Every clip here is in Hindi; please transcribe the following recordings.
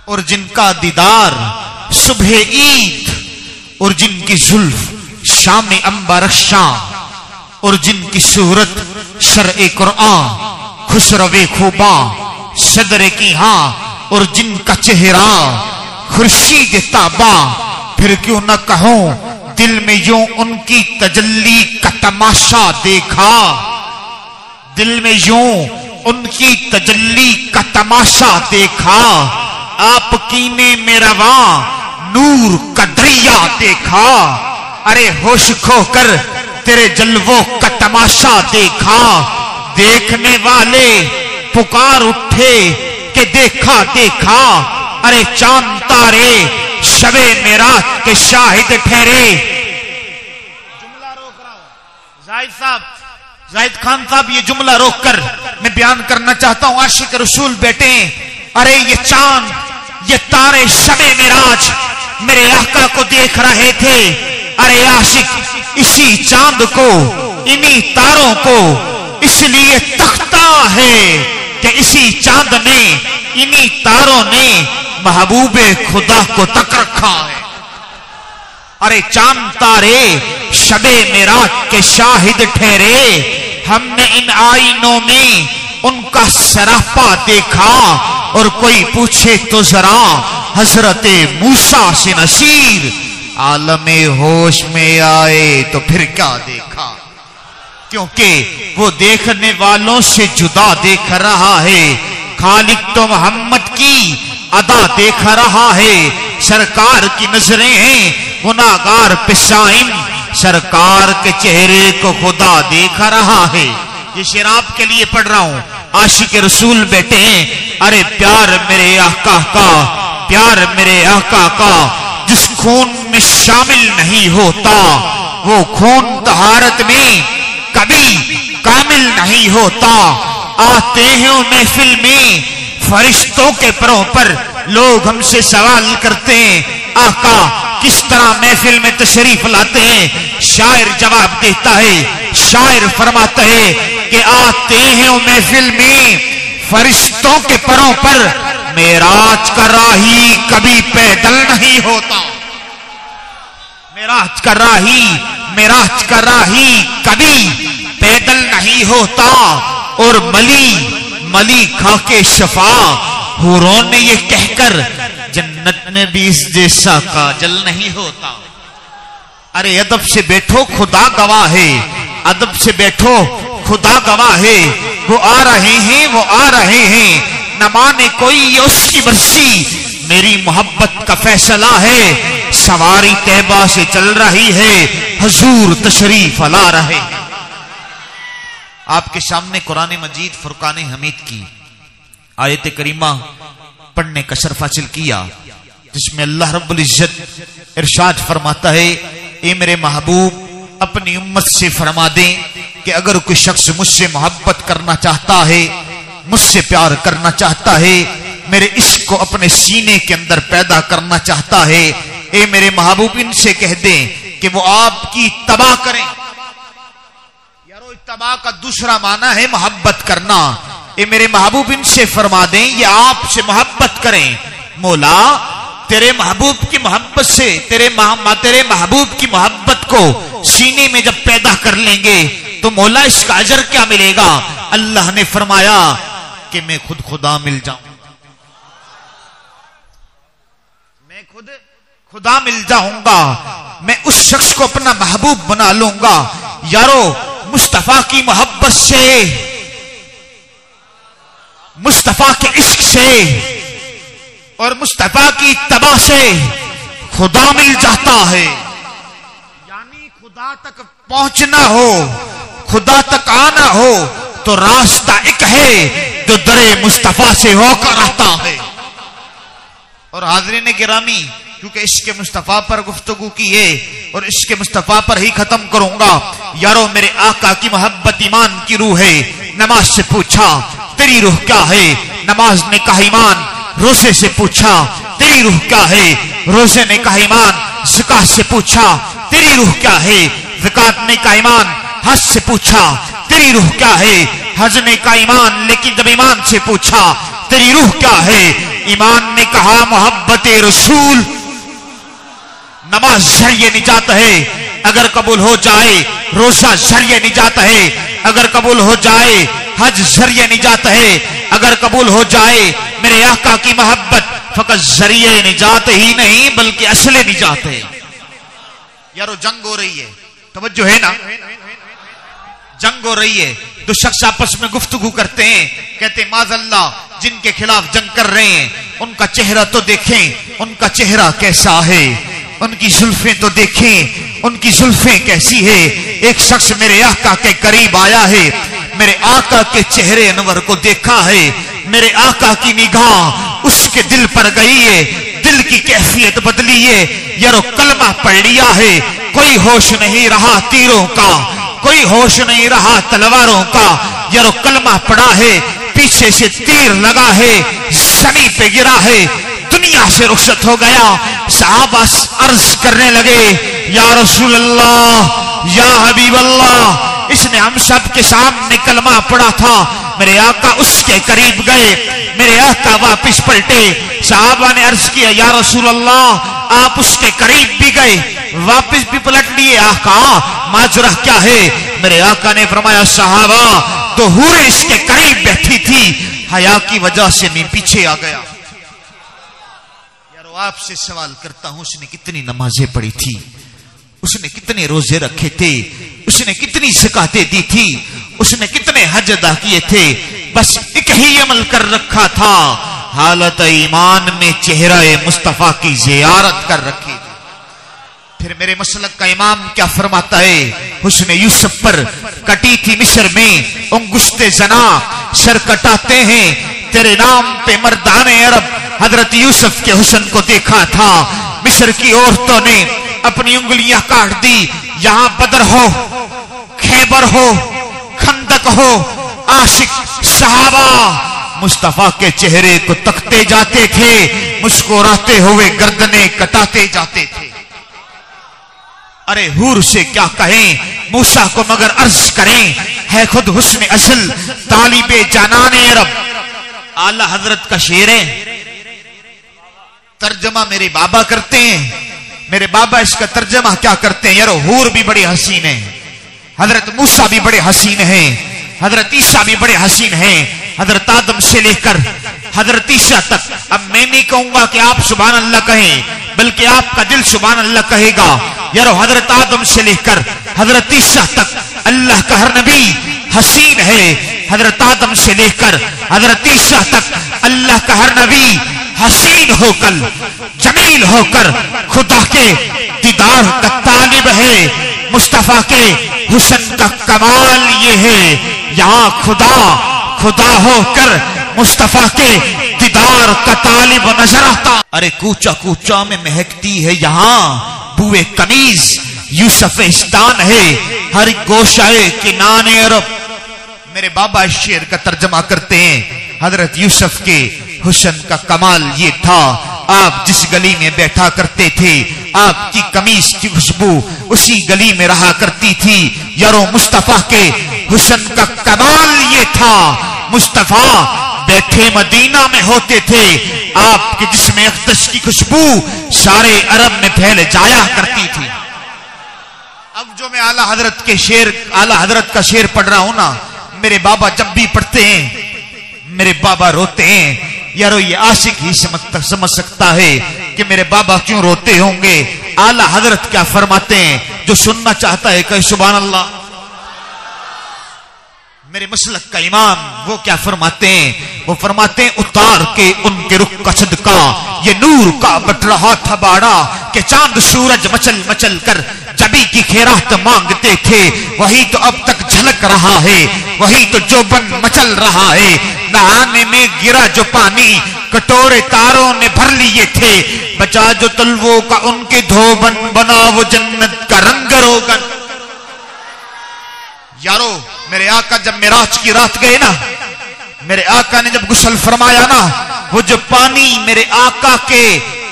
और जिनका दीदार सुबह ईद, और जिनकी जुल्फ शाम अंबरक्षा, और जिनकी सूरत शरए कुरान खुसरवे खूबा सदर की हाँ, और जिनका चेहरा खुर्शीद ताबा। फिर क्यों न कहूं दिल में यूं उनकी तजल्ली का तमाशा देखा, दिल में यूं उनकी तजल्ली का तमाशा देखा। आपकी ने मेरा वहां नूर का दरिया देखा, अरे होश खोकर तेरे जलवों का तमाशा देखा। देखने वाले पुकार उठे कि देखा देखा, अरे चांद तारे शबे मेराज के शाहिद ठहरे। जुमला रोक रहा हूं जाहिद साहब, जाहिद खान साहब, ये जुमला रोककर मैं बयान करना चाहता हूं। आशिक रसूल बेटे, अरे ये चांद ये तारे शबे मेराज मेरे आका को देख रहे थे। अरे आशिक इसी चांद को, इन्हीं तारों को इसलिए तख्ता है कि इसी चांद ने, इन्हीं तारों ने महबूबे खुदा को तक रखा है। अरे चांद तारे शबे मेराज के शाहिद ठहरे। हमने इन आईनों में उनका सरापा देखा, और कोई पूछे तो जरा हजरते मूसा से नसीर आलमे होश में आए तो फिर क्या देखा। क्योंकि वो देखने वालों से जुदा देख रहा है। खालिक तो मोहम्मद की अदा देख रहा है। सरकार की नजरें हैं गुनाहगार पेशाइन, सरकार के चेहरे को खुदा देख रहा है। ये शेर आपके लिए पढ़ रहा हूं। आशिक रसूल बेटे, अरे प्यार मेरे आका का, प्यार मेरे आका का जिस खून में शामिल नहीं होता, वो खून तहारत में कभी कामिल नहीं होता। आते हैं महफिल में फरिश्तों के परों पर, लोग हमसे सवाल करते हैं आका किस तरह महफिल में तशरीफ लाते हैं। शायर जवाब देता है, शायर फरमाता है कि आते हैं महफिल में फरिश्तों के परों पर, मेराज का राही कभी पैदल नहीं होता। मेराज का राही, मेराज का राही कभी पैदल नहीं होता। और मली खा के शफा, हुरों ने ये कहकर जन्नत में भी इस जैसा काजल नहीं होता। अरे अदब से बैठो खुदा गवाह है, अदब से बैठो खुदा गवाह है। वो आ रहे हैं, वो आ रहे हैं, न माने कोई उसकी मर्जी, मेरी मोहब्बत का फैसला है। सवारी तैबा से चल रही है, हुजूर तशरीफ ला रहे। आपके सामने कुरान मजीद फुरकान हमीद की आयत करीमा पढ़ने का शर्फ हासिल किया, जिसमें अल्लाह रब्बुल इज्जत इरशाद फरमाता है, ए मेरे महबूब अपनी उम्मत से फरमा दें कि अगर कोई शख्स मुझसे मोहब्बत करना चाहता है, मुझसे प्यार करना चाहता है, मेरे इश्क को अपने सीने के अंदर पैदा करना चाहता है, ए मेरे महबूब इनसे कह दें कि वो आपकी तबाह करें। यारो तबाह का दूसरा माना है मोहब्बत करना। ए मेरे महबूब इनसे फरमा दें ये आपसे मोहब्बत करें। मौला तेरे महबूब की मोहब्बत से, तेरे महबूब की मोहब्बत को सीने में जब पैदा कर लेंगे तो मौला इसका अजर क्या मिलेगा। अल्लाह ने फरमाया कि मैं खुद खुदा मिल जाऊं, मैं खुद खुदा मिल जाऊंगा, मैं उस शख्स को अपना महबूब बना लूंगा। यारो मुस्तफा की मोहब्बत से, मुस्तफा के इश्क से और मुस्तफा की तबाह से खुदा मिल जाता है। यानी खुदा तक पहुंचना हो, खुदा तक आना हो तो रास्ता एक है जो दरे मुस्तफा से होकर आता है। और हाज़रीन गिरामी, क्योंकि इश्क़ मुस्तफा पर गुफ्तगू की है और इश्क़ मुस्तफा पर ही खत्म करूंगा। यारो मेरे आका की मोहब्बत ईमान की रूह है। नमाज से पूछा तेरी रूह क्या है, नमाज ने कहा ईमान। रोजे से पूछा तेरी रूह क्या है, रोजे ने कहा ईमान। ज़कात से पूछा तेरी रूह क्या है, ज़कात ने कहा ईमान। हज से पूछा तेरी रूह क्या है, हज ने कहा ईमान। लेकिन जब ईमान से पूछा तेरी रूह क्या है, ईमान ने कहा मोहब्बत रसूल। नमाज जरिए निजात है, अगर कबूल हो जाए रोजा जरिए निजात है, अगर कबूल हो जाए हज जरिए निजात है, अगर कबूल हो जाए मेरे आका की मोहब्बत फकत जरिए निजात ही नहीं बल्कि असले निजात है। यारो जंग हो रही है, तवज्जो है ना, जंग हो रही है। दो शख्स आपस में गुफ्तगू करते हैं, कहते माज़अल्लाह जिनके खिलाफ जंग कर रहे हैं उनका चेहरा तो देखें, उनका चेहरा कैसा है, उनकी जुल्फें तो देखें, उनकी जुल्फें कैसी है। एक शख्स मेरे आका के करीब आया है, मेरे आका के चेहरे अनवर को देखा है, मेरे आका की निगाह उसके दिल पर गई है, दिल की कैफियत बदली है। यारो कलमा पढ़ लिया है, कोई होश नहीं रहा तीरों का, कोई होश नहीं रहा तलवारों का। यारो कलमा पड़ा है, पीछे से तीर लगा है, जमीन पे गिरा है, दुनिया से रुखसत हो गया। सहाबा अर्ज करने लगे या रसूल अल्लाह या हबीब अल्लाह, इसने हम सब के सामने कलमा पड़ा था। मेरे आका उसके करीब गए, मेरे आका वापिस पलटे। सहाबा ने अर्ज किया या रसूल अल्लाह आप उसके करीब भी गए, वापिस भी पलट लिए, आका माजरा क्या है? मेरे आका ने फरमाया सहाबा तो हूरें इसके करीब बैठी थी, हया की वजह से मैं पीछे आ गया। यारो आपसे सवाल करता हूं, उसने कितनी नमाजें पढ़ी थी, उसने कितने रोजे रखे थे, उसने कितनी ज़कातें दी थी, उसने कितने हज अदा किए थे? बस एक ही अमल कर रखा था, हालत ईमान में चेहरा मुस्तफा की जियारत कर रखी थी। फिर मेरे मसलक का इमाम क्या फरमाता है, हुस्न यूसुफ पर कटी थी मिस्र में अंगुश्ते जना, सर कटाते हैं तेरे नाम पे मर्दाने अरब। हजरत यूसुफ के हुस्न को देखा था, मिस्र की औरतों ने अपनी उंगलियां काट दी। यहां बदर हो, खैबर हो, खंदक हो, आशिक सहाबा मुस्तफा के चेहरे को तकते जाते थे, मुस्कुराते हुए गर्दने कटाते जाते थे। अरे हूर से क्या कहें, मूसा को मगर अर्ज करें, है खुद हुस्न असल तालिबे जानाने अरब। आला हजरत का शेर है, तर्जमा मेरे बाबा करते हैं, मेरे बाबा इसका तर्जमा क्या करते हैं? यारो हूर भी बड़े हसीन है, हजरत मूसा भी बड़े हसीन हैं, हजरत ईसा भी बड़े हसीन हैं, हजरत आदम से लेकर हजरत ईसा तक। अब मैं नहीं कहूंगा कि आप सुभान अल्लाह कहें, बल्कि आपका दिल सुभान अल्लाह कहेगा। यारो हजरत आदम से लेकर हजरत ईसा तक अल्लाह का हर नबी हसीन है, हजरत आदम से लेकर हजरत ईसा तक अल्लाह का हर नबी हसीन होकर जमील होकर खुदा के दीदार का तालिब है। मुस्तफा के हुस्न का कमाल ये है, यहाँ खुदा खुदा होकर मुस्तफा के दीदार का तालिब नजर आता। अरे कूचा कूचा में महकती है यहाँ बुए कमीज, यूसुफिस्तान है हर गोशाए के नाने अरब। मेरे बाबा इस शेर का तर्जमा करते हैं, हजरत यूसुफ के हुस्न का कमाल ये था, आप जिस गली में बैठा करते थे आपकी कमीज की खुशबू उसी गली में रहा करती थी। यारो मुस्तफा के हुस्न का कमाल ये था, मुस्तफा बैठे मदीना में होते थे, आपके जिस्म अक़दस की खुशबू सारे अरब में फैल जाया करती थी। अब जो मैं आला हजरत के शेर, आला हजरत का शेर पढ़ रहा हूं ना, मेरे बाबा जब भी पढ़ते हैं मेरे बाबा रोते हैं। यारो ये आशिक ही समझ सकता है कि मेरे बाबा क्यों रोते होंगे। आला हजरत क्या फरमाते हैं, जो सुनना चाहता है कहे सुभान अल्लाह। मेरे मसलक का इमाम वो क्या फरमाते हैं, वो फरमाते हैं उतार के उनके रुख का सदका ये नूर का बट रहा था बाड़ा, कि चांद सूरज मचल मचल कर जबी की खैरात मांगते थे, वही तो अब तक झलक रहा है, वही तो जोबन मचल रहा है। नहाने में गिरा जो पानी कटोरे तारों ने भर लिए थे, बचा जो तलवों का उनके धोबन बना वो जन्नत का रंग रोगन। यारो मेरे आका जब मेराज की रात गए ना, मेरे आका ने जब गुस्ल फरमाया ना, वो जो पानी मेरे आका के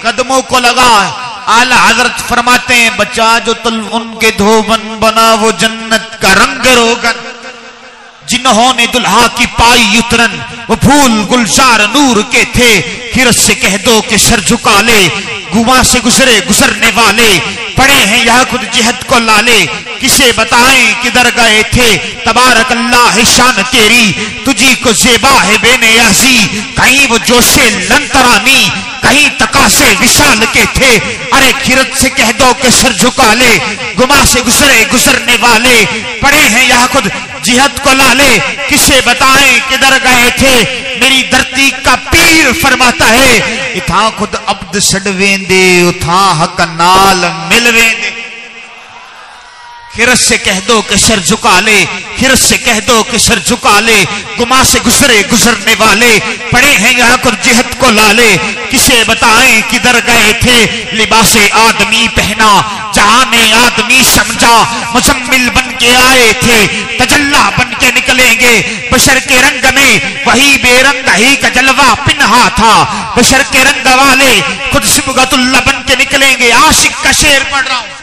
कदमों को लगा, आला हजरत फरमाते हैं बचा जो तुल उनके धोबन बना वो जन्नत का रंग रोगन। जिन्होंने दुल्हा की पाई उतरन वो फूल गुलजार नूर के थे, हिरत से कह दो कि सर झुका ले, गुमा से गुजरे गुजरने वाले, पड़े हैं यहाँ खुद जिहद को लाले, किसे बताएं किधर गए थे, तबारक अल्लाह है शान तेरी, तुझी को ज़ेबा है बेनियाज़ी, कहीं वो जोशे लंतरानी, कहीं तकासे विशाल के थे, अरे खिरत से कह दो कि सर झुका ले, गुमा से गुजरे गुजरने वाले, पड़े हैं यहाँ खुद जिहद को लाले, किसे बताएं किधर गए थे, मेरी धरती का पीर फरमाता है, इथा खुद अब्द सड़वेंदे उथा हक नाल मिलवेंदे। खिरत से कह दो कि सर झुका ले, खिरत से कह दो कि सर झुका ले, गुमा से गुजरे गुजरने वाले, पड़े हैं यहाँ कुछ जिहद को लाले, किसे बताएं किधर गए थे, लिबासे आदमी पहना, जहाने आदमी समझा, मुजम्मिल बन के आए थे, तजल्ला बन के निकलेंगे, बशर के रंग में वही बेरंग ही का जलवा पिन्हा था, बशर के रंग वाले खुद सिबगतुल्लाह बन के निकलेंगे। आशिक का शेर पढ़ रहा हूं।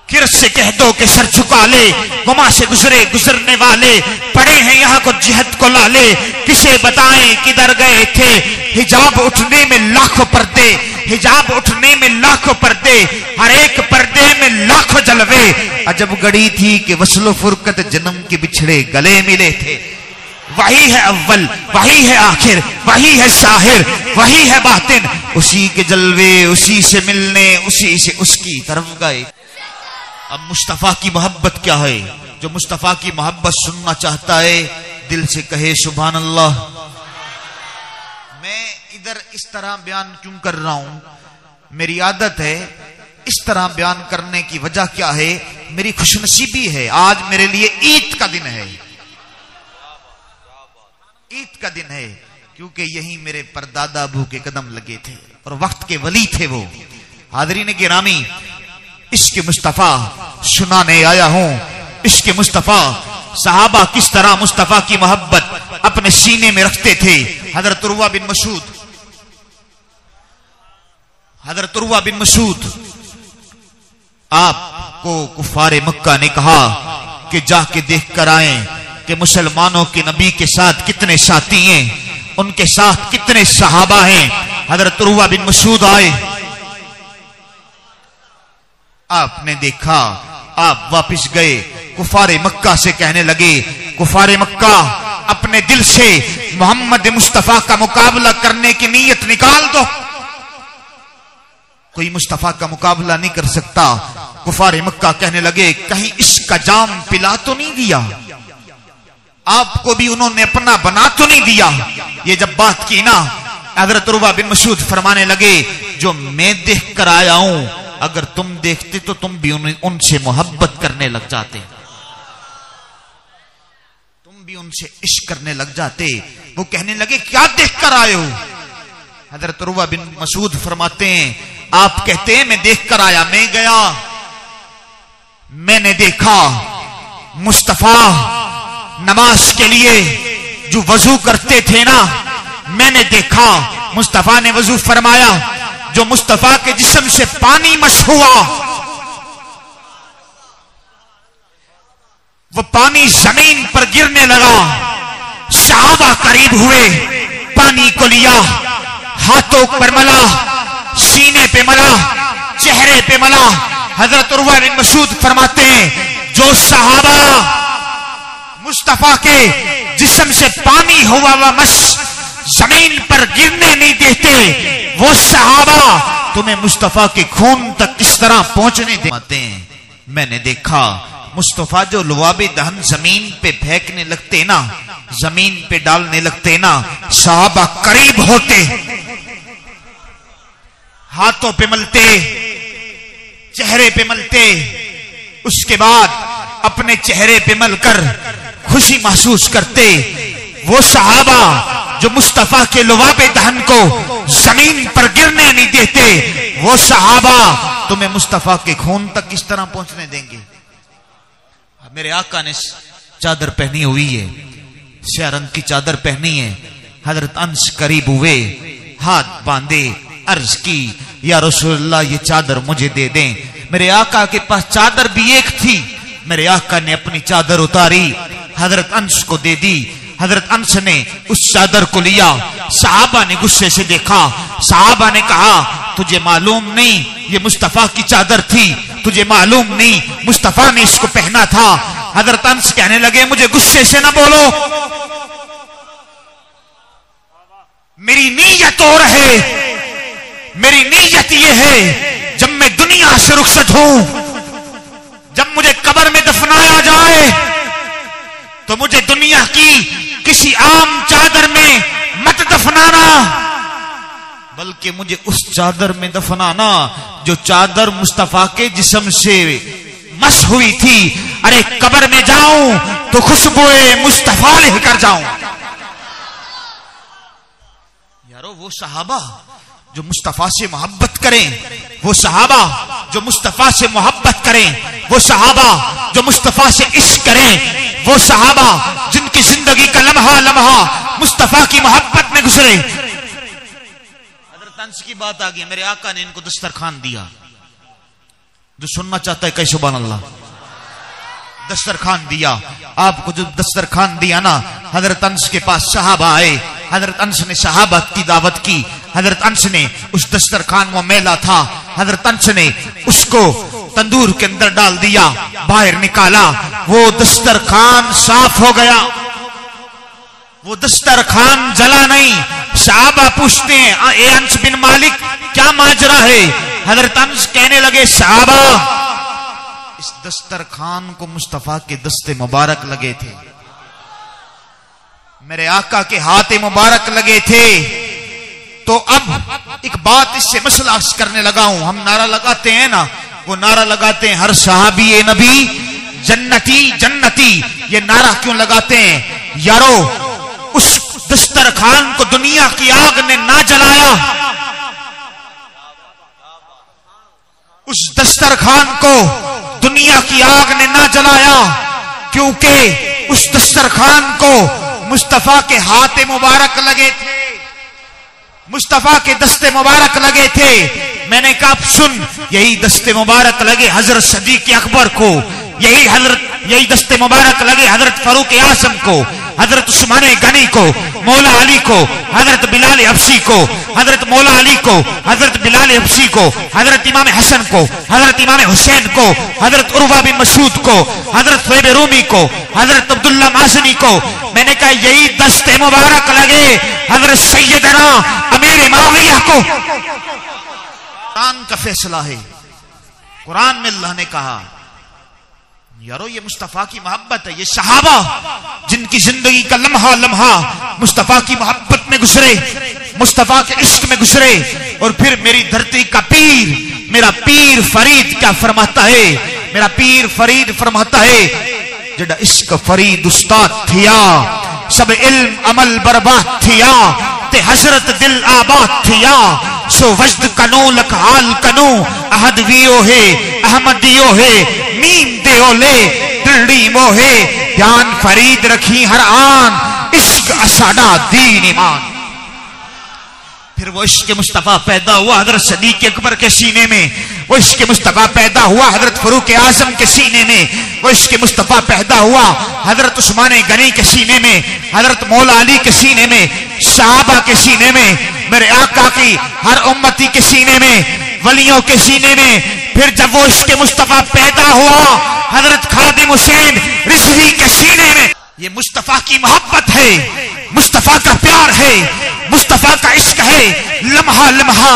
किरत से कह दो कि सर झुका ले, गुमा से गुजरे गुजरने वाले, पड़े हैं यहाँ को जिहद को लाले, किसे बताएं किधर गए थे, हिजाब उठने में लाखों पर्दे, हिजाब उठने में लाखों पर्दे, हर एक पर्दे में लाखों जलवे, अजब घड़ी थी कि वस्लो फुरकत जन्म के बिछड़े गले मिले थे, वही है अव्वल, वही है आखिर, वही है साहिर, वही है बातिन, उसी के जलवे, उसी से मिलने, उसी से उसकी तरफ गए। अब मुस्तफा की मोहब्बत क्या है, जो मुस्तफा की मोहब्बत सुनना चाहता है दिल से कहे सुभान अल्लाह। मैं इधर इस तरह बयान क्यों कर रहा हूं, मेरी आदत है इस तरह बयान करने की वजह क्या है, मेरी खुशनसीबी है, आज मेरे लिए ईद का दिन है, ईद का दिन है, क्योंकि यही मेरे परदादा अबू के कदम लगे थे और वक्त के वली थे वो। हाज़रीन गिरामी, इश्क़ मुस्तफा सुनाने आया हूं, इश्क़ मुस्तफा, सहाबा किस तरह मुस्तफा की मोहब्बत अपने सीने में रखते थे। हजरत उर्वा बिन मसूद, हजरत उर्वा बिन मसूद आपको कुफारे मक्का ने कहा कि जाके देख कर आए कि मुसलमानों के नबी के साथ कितने साथी हैं, उनके साथ कितने सहाबा हैं। हजरत उर्वा बिन मसूद आए, आपने देखा, आप वापस गए, कुफारे मक्का से कहने लगे, कुफारे मक्का अपने दिल से मोहम्मद मुस्तफा का मुकाबला करने की नीयत निकाल दो, कोई मुस्तफा का मुकाबला नहीं कर सकता। कुफारे मक्का कहने लगे, कहीं इसका जाम पिला तो नहीं दिया, आपको भी उन्होंने अपना बना तो नहीं दिया। ये जब बात की ना, हजरत उर्वा बिन मसूद फरमाने लगे, जो मैं देख कर आया हूं, अगर तुम देखते तो तुम भी उनसे मोहब्बत करने लग जाते, तुम भी उनसे इश्क करने लग जाते। वो कहने लगे, क्या देख कर आए हो? हजरत उर्वा बिन मसूद फरमाते हैं, आप कहते हैं मैं देख कर आया, मैं गया, मैंने देखा मुस्तफा नमाज के लिए जो वजू करते थे ना, मैंने देखा मुस्तफा ने वजू फरमाया, जो मुस्तफा के जिस्म से पानी मस हुआ, वो पानी जमीन पर गिरने लगा, सहाबा करीब हुए, पानी को लिया, हाथों पर मला, सीने पे मला, चेहरे पे मला। हजरत उर्वा बिन मसूद फरमाते हैं, जो सहाबा मुस्तफा के जिस्म से पानी हुआ वह मस जमीन पर गिरने नहीं देते, वो सहाबा तुम्हें मुस्तफा के खून तक किस तरह पहुंचने देते हैं। मैंने देखा मुस्तफा जो लुआबे दहन जमीन पे फेंकने लगते ना, जमीन पे डालने लगते ना, सहाबा करीब होते, हाथों पे मलते, चेहरे पे मलते, उसके बाद अपने चेहरे पे मलकर खुशी महसूस करते। वो सहाबा जो मुस्तफा के लुआबे दहन को जमीन पर गिरने नहीं देते, वो सहाबा तुम्हें मुस्तफा के खून तक किस तरह पहुंचने देंगे। मेरे आका ने चादर पहनी हुई है, स्या रंग की चादर पहनी है। हजरत अंस करीब हुए, हाथ बांधे, अर्ज की, या रसूलुल्लाह ये चादर मुझे दे दें। मेरे आका के पास चादर भी एक थी, मेरे आका ने अपनी चादर उतारी, हजरत अंस को दे दी। हजरत अंस ने उस चादर को लिया, सहाबा ने गुस्से से देखा, सहाबा ने कहा तुझे मालूम नहीं ये मुस्तफा की चादर थी, तुझे मालूम नहीं मुस्तफा ने इसको पहना था। हजरत अंस कहने लगे मुझे गुस्से से ना बोलो, मेरी नीयत और है, मेरी नीयत ये है जब मैं दुनिया से रुखसत हूं, जब मुझे कब्र में दफनाया जाए तो मुझे दुनिया की किसी आम चादर में मत दफनाना, बल्कि मुझे उस चादर में दफनाना जो चादर मुस्तफा के जिस्म से मस हुई थी। अरे कब्र में जाऊं तो खुशबुए मुस्तफा लेकर जाऊं। यारो वो सहाबा जो मुस्तफा से मोहब्बत करें, वो सहाबा जो मुस्तफा से मोहब्बत करें, वो सहाबा जो मुस्तफा से इश्क करें, वो सहाबा जिनकी जिंदगी का लम्हा लम्हा मुस्तफा की मोहब्बत में गुजरे। हजरत अंस की बात आ गई, मेरे आका ने इनको दस्तरखान दिया। जो सुनना चाहता है कहे सुभान अल्लाह। दस्तरखान दिया, आपको जो दस्तरखान दिया ना, हजरत अंस के पास सहाबा आए, हजरत अंस ने सहाबत की दावत की, हजरत अंस ने उस दस्तरखान वो मेला था, हजरत अंस ने उसको तंदूर के अंदर डाल दिया, बाहर निकाला, वो दस्तरखान साफ हो गया, वो दस्तरखान जला नहीं। सहाबा पूछते हैं ए अंस बिन मालिक क्या माजरा है? हजरत अंस कहने लगे सहाबा इस दस्तरखान को मुस्तफा के दस्ते मुबारक लगे थे, मेरे आका के हाथ मुबारक लगे थे। तो अब एक बात इससे मसला करने लगा हूं, हम नारा लगाते हैं ना, वो नारा लगाते हैं हर सहाबी ए नबी जन्नती जन्नती, ये नारा क्यों लगाते हैं? यारो उस दस्तरखान को दुनिया की आग ने ना जलाया, उस दस्तरखान को दुनिया की आग ने ना जलाया, क्योंकि उस दस्तरखान को मुस्तफा के हाथ मुबारक लगे थे, मुस्तफा के दस्ते मुबारक लगे थे। मैंने कहा सुन, यही दस्ते मुबारक लगे हजरत सदीक अकबर को, यही दस्ते मुबारक लगे हजरत फारूक आजम को, हजरत उस्मान गनी को, मौला अली को, हजरत बिलाल हबशी को, हजरत मौला अली को, हजरत बिलाल हबशी को, हजरत इमाम हसन को, हजरत इमाम हुसैन को, हजरत उर्वा बिन मसूद को, हजरत सुहैब रूमी को, हजरत अब्दुल्ला माज़नी को। मैंने कहा यही दस्ते मुबारक लगे हजरत सैयदना अमीर मुआविया को। कुरान का फैसला है, कुरान में अल्लाह ने कहा यारो ये मुस्तफा की मोहब्बत है, ये सहाबा जिनकी जिंदगी का लम्हा लम्हा मुस्तफा की मोहब्बत में गुजरे, मुस्तफा के इश्क में गुजरे। और फिर मेरी धरती का पीर, मेरा पीर फरीद क्या फरमाता है? मेरा पीर फरीद फरमाता है जड़ा इश्क फरीद उस्ताद थिया, सब इल्म अमल बर्बाद थिया, ते हजरत दिल आबाद थिया, सो वजद कनो लक हाल कनो अहद वियो है अहमदियो है नीम देओ ले दिल्ली मोहे, ध्यान फरीद रखी हर आन इश्क असाडा दीन ईमान। फिर वो इश्क मुस्तफा पैदा हुआ हजरत सदीक अकबर के सीने में, वो इश्क मुस्तफा पैदा हुआ हजरत फारूक आजम के सीने में, वो इश्क मुस्तफा पैदा हुआ हजरत उस्मान गनी के सीने में, हजरत मौला अली के सीने में, सहाबा के सीने में, मेरे आका की हर उम्मती के सीने में, वलियों के सीने में। फिर जब वो इश्क मुस्तफा पैदा हुआ हजरत खादिम हुसैन रिजवी के सीने में। ये मुस्तफा की मोहब्बत है, मुस्तफा का प्यार है, मुस्तफा का इश्क है। लम्हा लम्हा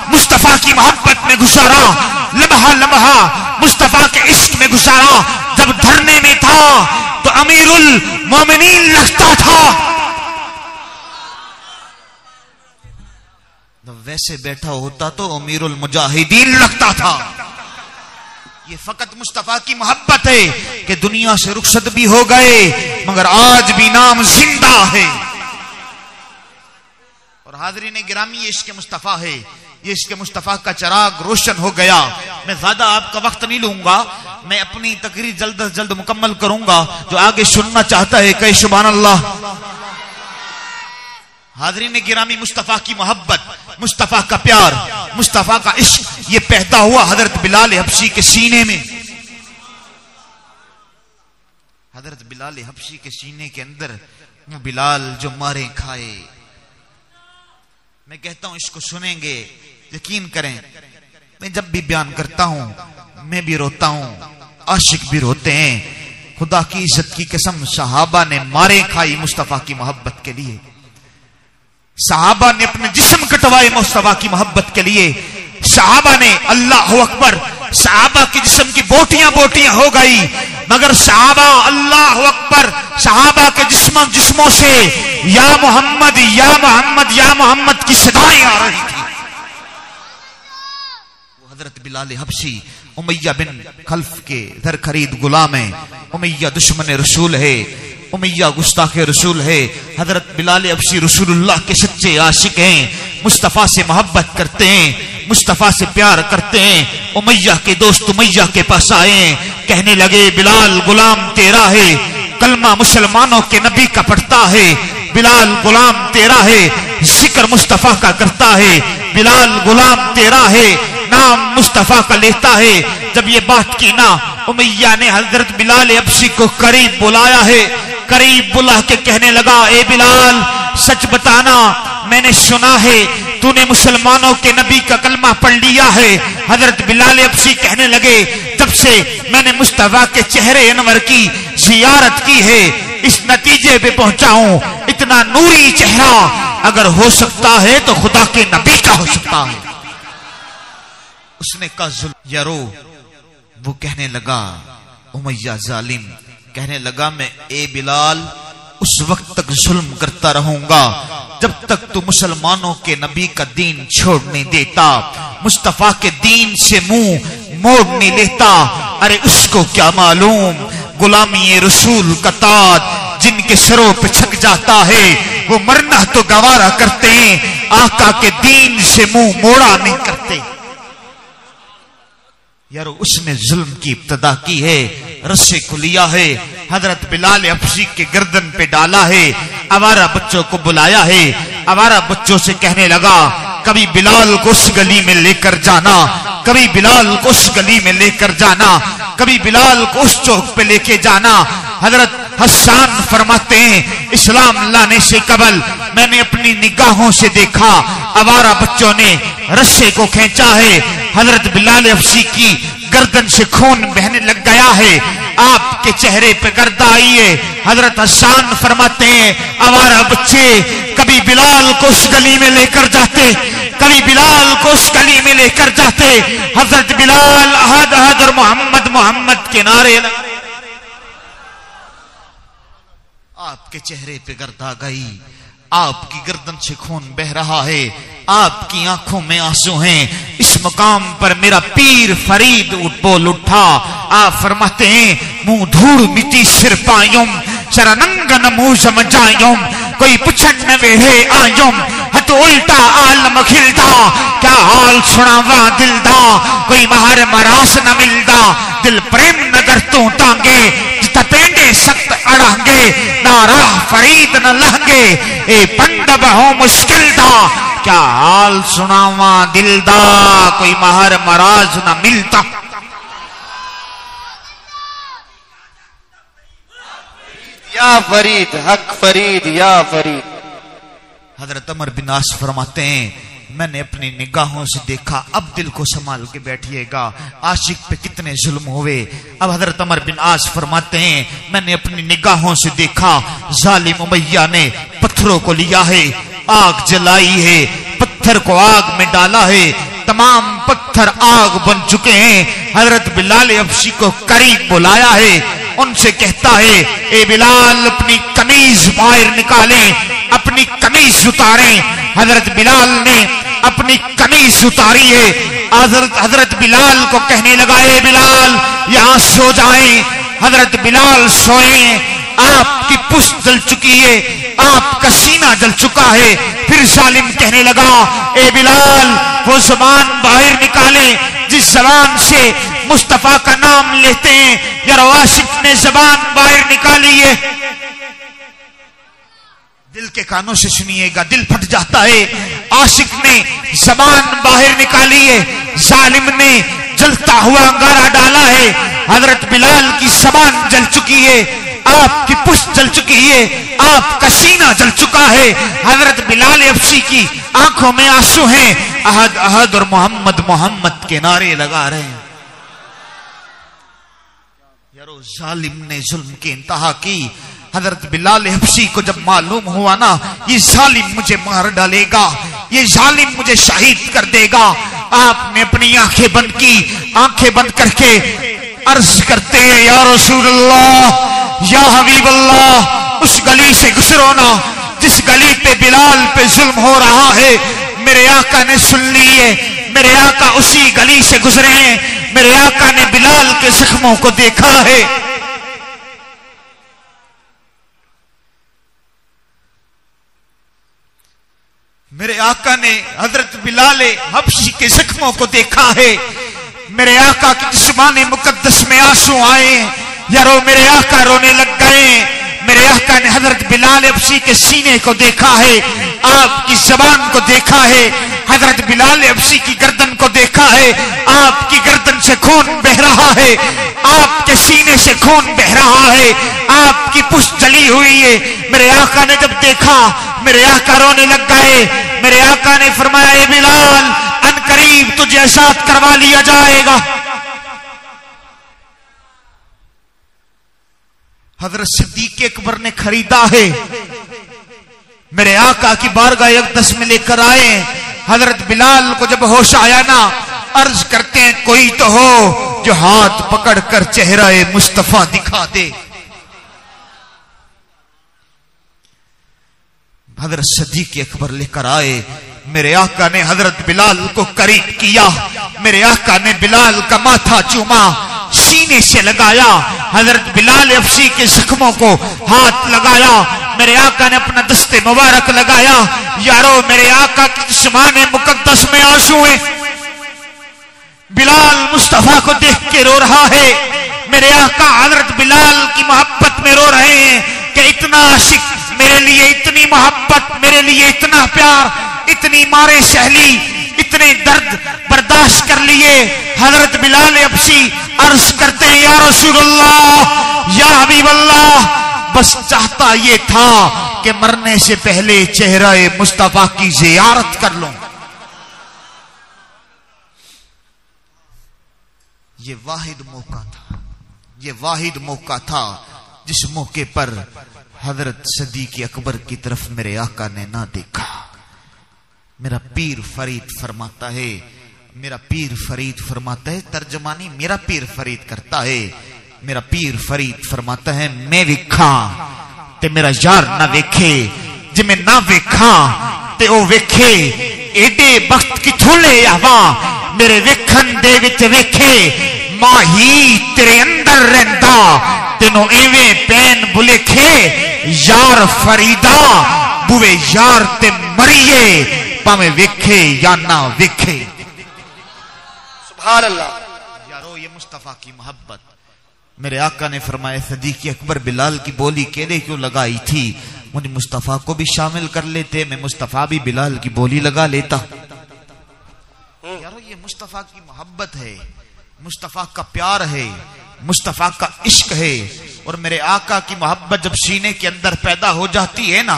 मुस्तफा की मोहब्बत में गुजारा, लम्हा लम्हा मुस्तफा के इश्क में गुजारा। जब धरने में था तो अमीरुल मोमिनीन लगता था, जब वैसे बैठा होता तो अमीरुल मुजाहिदीन लगता था। ये फकत मुस्तफा की मोहब्बत है कि दुनिया से रुखसत भी हो गए मगर आज भी नाम जिंदा है। और हाज़रीन गिरामी ये इश्क मुस्तफा है, ये इश्क मुस्तफा का चिराग रोशन हो गया। मैं ज्यादा आपका वक्त नहीं लूंगा, मैं अपनी तकरीर जल्द से जल्द मुकम्मल करूंगा। जो आगे सुनना चाहता है कहे सुभान अल्लाह। हाज़रीन गिरामी मुस्तफा की मोहब्बत, मुस्तफा का प्यार, मुस्तफा का इश्क ये पैदा हुआ हजरत बिलाल हबशी के सीने में। हजरत बिलाल हबशी के सीने के अंदर बिलाल जो मारे खाए। मैं कहता हूं इसको सुनेंगे, यकीन करें, मैं जब भी बयान करता हूं मैं भी रोता हूं, आशिक भी रोते हैं। खुदा की इज्जत की कसम, सहाबा ने मारे खाई मुस्तफा की मोहब्बत के लिए। सहाबा ने अपने जिस्म कटवाए मुस्तफा की मोहब्बत के लिए। सहाबा ने, अल्लाह अकबर, सहाबा की जिस्म की बोटियां बोटियां हो गई, मगर सहाबा, अल्लाह अकबर, सहाबा के जिस्मों से या मोहम्मद या मोहम्मद या मोहम्मद की सदाएं आ रही थी। वो हजरत बिलाल हबशी उमैया बिन खल्फ के दर खरीद गुलाम है। उमैया दुश्मन रसूल है, उमैया गुस्ताख रसूल है। हजरत बिलाल हबशी रसूलुल्लाह के सच्चे आशिक हैं, मुस्तफा से मोहब्बत करते हैं, मुस्तफा से प्यार करते हैं। उमैया के दोस्त उमैया के पास आए, कहने लगे बिलाल गुलाम तेरा है, कलमा मुसलमानों के नबी का पढ़ता है, बिलाल गुलाम तेरा है, जिक्र मुस्तफा का करता है, बिलाल गुलाम तेरा है, नाम मुस्तफा का लेता है। जब ये बात की ना, उमैया ने हजरत बिलाल हबशी को करीब बुलाया है। करीब बुला के कहने लगा, ए बिलाल सच बताना, मैंने सुना है तूने मुसलमानों के नबी का कलमा पढ़ लिया है। हजरत बिलाल हबशी कहने लगे, जब से मैंने मुस्तफा के चेहरे अनवर की जियारत की है, इस नतीजे पे पहुंचा हूं, इतना नूरी चेहरा अगर हो सकता है तो खुदा के नबी का हो सकता है। उसने कहा यारो, वो कहने लगा, उमैया जालिम कहने लगा, मैं ए बिलाल उस वक्त तक जुल्म करता रहूंगा जब तक तू मुसलमानों के नबी का दीन छोड़ नहीं देता, मुस्तफा के दीन से मुंह मोड़ नहीं लेता। अरे उसको क्या मालूम, गुलामी रसूल का ताज जिनके सरों पे छक जाता है, वो मरना तो गवारा करते हैं, आका के दीन से मुंह मोड़ा नहीं करते। यार उसने जुल्म की इब्तदा की है, रस्से को लिया है, हजरत बिलाल हबशी के गर्दन पे डाला है, आवारा बच्चों को बुलाया है, आवारा बच्चों से कहने लगा, कभी बिलाल को उस गली में लेकर जाना, कभी बिलाल को उस गली में लेकर जाना, कभी बिलाल को उस चौक पे लेके जाना। हजरत हसन फरमाते हैं, इस्लाम लाने से कबल मैंने अपनी निगाहों से देखा, आवारा बच्चों ने रस्से को खींचा है, हजरत बिलाल हबशी की गर्दन से खून बहने लग गया है, आपके चेहरे पे गर्दा आई है। हजरत हसन फरमाते हैं, आवारा बच्चे कभी बिलाल को उस गली में लेकर जाते, कभी बिलाल को उस गली में लेकर जाते। हजरत बिलाल अहद अहद और मोहम्मद मोहम्मद के नारे, आपके चेहरे पे गर्दा गई, आपकी गर्दन से खून बह रहा है, आपकी आंखों में आंसू हैं। इस मुकाम पर मेरा पीर फरीद बोल उठा। आप फरमाते हैं, मुंह धूड़ मिट्टी सिर पायुम, शरणंगन मुंह समझायुम, कोई पुछन न वेहे आयुम, हत उल्टा आलम खिलदा, क्या हाल सुनावा दिलदा, कोई महर मरास न मिलदा, दिल प्रेम नगर तू टांगे, पेंडे सख्त अड़ांगे, ना राह फरीद न लहंगे, ए पंडब हो मुश्किल दा, क्या हाल सुनावा दिलदा, कोई महर मराज न मिलता। या फरीद, हक फरीद, या फरीद। हजरत अमर बिन आस फरमाते हैं, मैंने अपनी निगाहों से देखा, अब दिल को संभाल के बैठिएगा, आशिक पे कितने जुल्म हुए। अब हजरत अमर बिन आस फरमाते हैं, मैंने अपनी निगाहों से देखा, जालिम उमैया ने पत्थरों को लिया है, आग जलाई है, पत्थर को आग में डाला है, तमाम पत्थर आग बन चुके हैं। हजरत बिलाल हबशी को करीब बुलाया है, उनसे कहता है, ए बिलाल अपनी कमीज बाहर निकालें, अपनी कमीज उतारें। हजरत बिलाल ने अपनी कमीज उतारी है। हजरत बिलाल को कहने लगा, ए बिलाल यहां सो जाएं। हजरत बिलाल सोए, आपकी पुश्त जल चुकी है, आपका सीना जल चुका है। फिर जालिम कहने लगा, ए बिलाल वो जुबान बाहर निकाले जिस जबान से मुस्तफा का नाम लेते हैं। यार आशिक ने जबान बाहर निकाली है, दिल के कानों से सुनिएगा, दिल फट जाता है। आशिक ने जबान बाहर निकाली है, जालिम ने जलता हुआ अंगारा डाला है। हजरत बिलाल की जबान जल चुकी है, आपकी पुष्ट जल चुकी है, आपका सीना जल चुका है। हजरत बिलाल हबशी की आंखों में आंसू हैं। अहद अहद और मोहम्मद मोहम्मद के नारे लगा रहे हैं। यारो जालिम ने जुल्म की इंतहा की। हजरत बिलाल हबशी को जब मालूम हुआ ना ये जालिम मुझे मार डालेगा, ये जालिम मुझे शहीद कर देगा, आपने अपनी आंखें बंद की। आंखें बंद करके अर्ज करते हैं या रसूल अल्लाह या हबीब अल्लाह, उस गली से गुजरो ना जिस गली पे बिलाल पे जुल्म हो रहा है। मेरे आका ने सुन ली है, मेरे आका उसी गली से गुजरे हैं। मेरे आका ने बिलाल के जख्मों को देखा है। मेरे आका ने हजरत बिलाल हबशी के जख्मों को देखा है। मेरे आका की जिस्माने मुकद्दस में आंसू आए। यारो मेरे आका रोने लग गए। मेरे आका ने हजरत बिलाल हबशी के सीने को देखा है, आपकी जबान को देखा है, हजरत बिलाल हबशी की गर्दन को देखा है, आपकी गर्दन से खून बह रहा है, आपके सीने से खून बह रहा है, आपकी पुष्ट जली हुई है। मेरे आका ने जब देखा मेरे आका रोने लग गए। मेरे आका ने फरमाया ए बिलाल अनकरीब तुझे आजाद करवा लिया जाएगा। हजरत सिद्दीक अकबर ने खरीदा है। मेरे आका की बारगाह अक़दस में लेकर आए। हजरत बिलाल को जब होश आया ना अर्ज करते हैं कोई तो हो जो हाथ पकड़कर चेहरा मुस्तफा दिखा दे। हजरत सिद्दीक अकबर लेकर आए। मेरे आका ने हजरत बिलाल को करीब किया। मेरे आका ने बिलाल का माथा चूमा, सीने से लगाया, हजरत बिलाल हबशी के जख्मों को हाथ लगाया। मेरे आका ने अपना दस्ते मुबारक लगाया। यारो मेरे आका की जिस्माने मुकद्दस में आंसू हैं। बिलाल मुस्तफा को देख के रो रहा है। मेरे आका हजरत बिलाल की मोहब्बत में रो रहे हैं कि इतना आशिक मेरे लिए, इतनी मोहब्बत मेरे लिए, इतना प्यार, इतनी मारे सहली, इतने दर्द बर्दाश्त कर लिए। हजरत बिलाल हबशी अर्ज करते हैं या रसूल अल्लाह या हबीब अल्लाह, बस चाहता ये था कि मरने से पहले चेहरा मुस्तफा की जियारत कर लूं। ये वाहिद मौका था, ये वाहिद मौका था जिस मौके पर हजरत सिद्दीक अकबर की तरफ मेरे आका ने ना देखा। मेरा पीर फरीद फरमाता है, मेरा पीर फरीद फरमाता है, तर्जमानी मेरा पीर फरीद करता है। मेरा पीर फरीद फरमाता है मैं वेखा ते मेरा यार ना वेखे, जिमें ना वेखा ते ओ वेखे। एडे वक्त किथों ले आवा मेरे वेखन दे विच वेखे, माही तेरे अंदर रहंदा तेनों एवें पैन बुलेखे। यार फरीदा बुवे यार ते मरिए पावे वेखे या ना वेखे। सुभान अल्लाह। यारो ये मुस्तफा की मोहब्बत। मेरे आका ने फरमाया सिद्दीक अकबर बिलाल की बोली केले क्यों लगाई थी, मुझे मुस्तफा को भी शामिल कर लेते, मैं मुस्तफा भी बिलाल की बोली लगा लेता। यारो ये मुस्तफा की मोहब्बत है, मुस्तफा का प्यार है, मुस्तफा का इश्क है। और मेरे आका की मोहब्बत जब सीने के अंदर पैदा हो जाती है ना,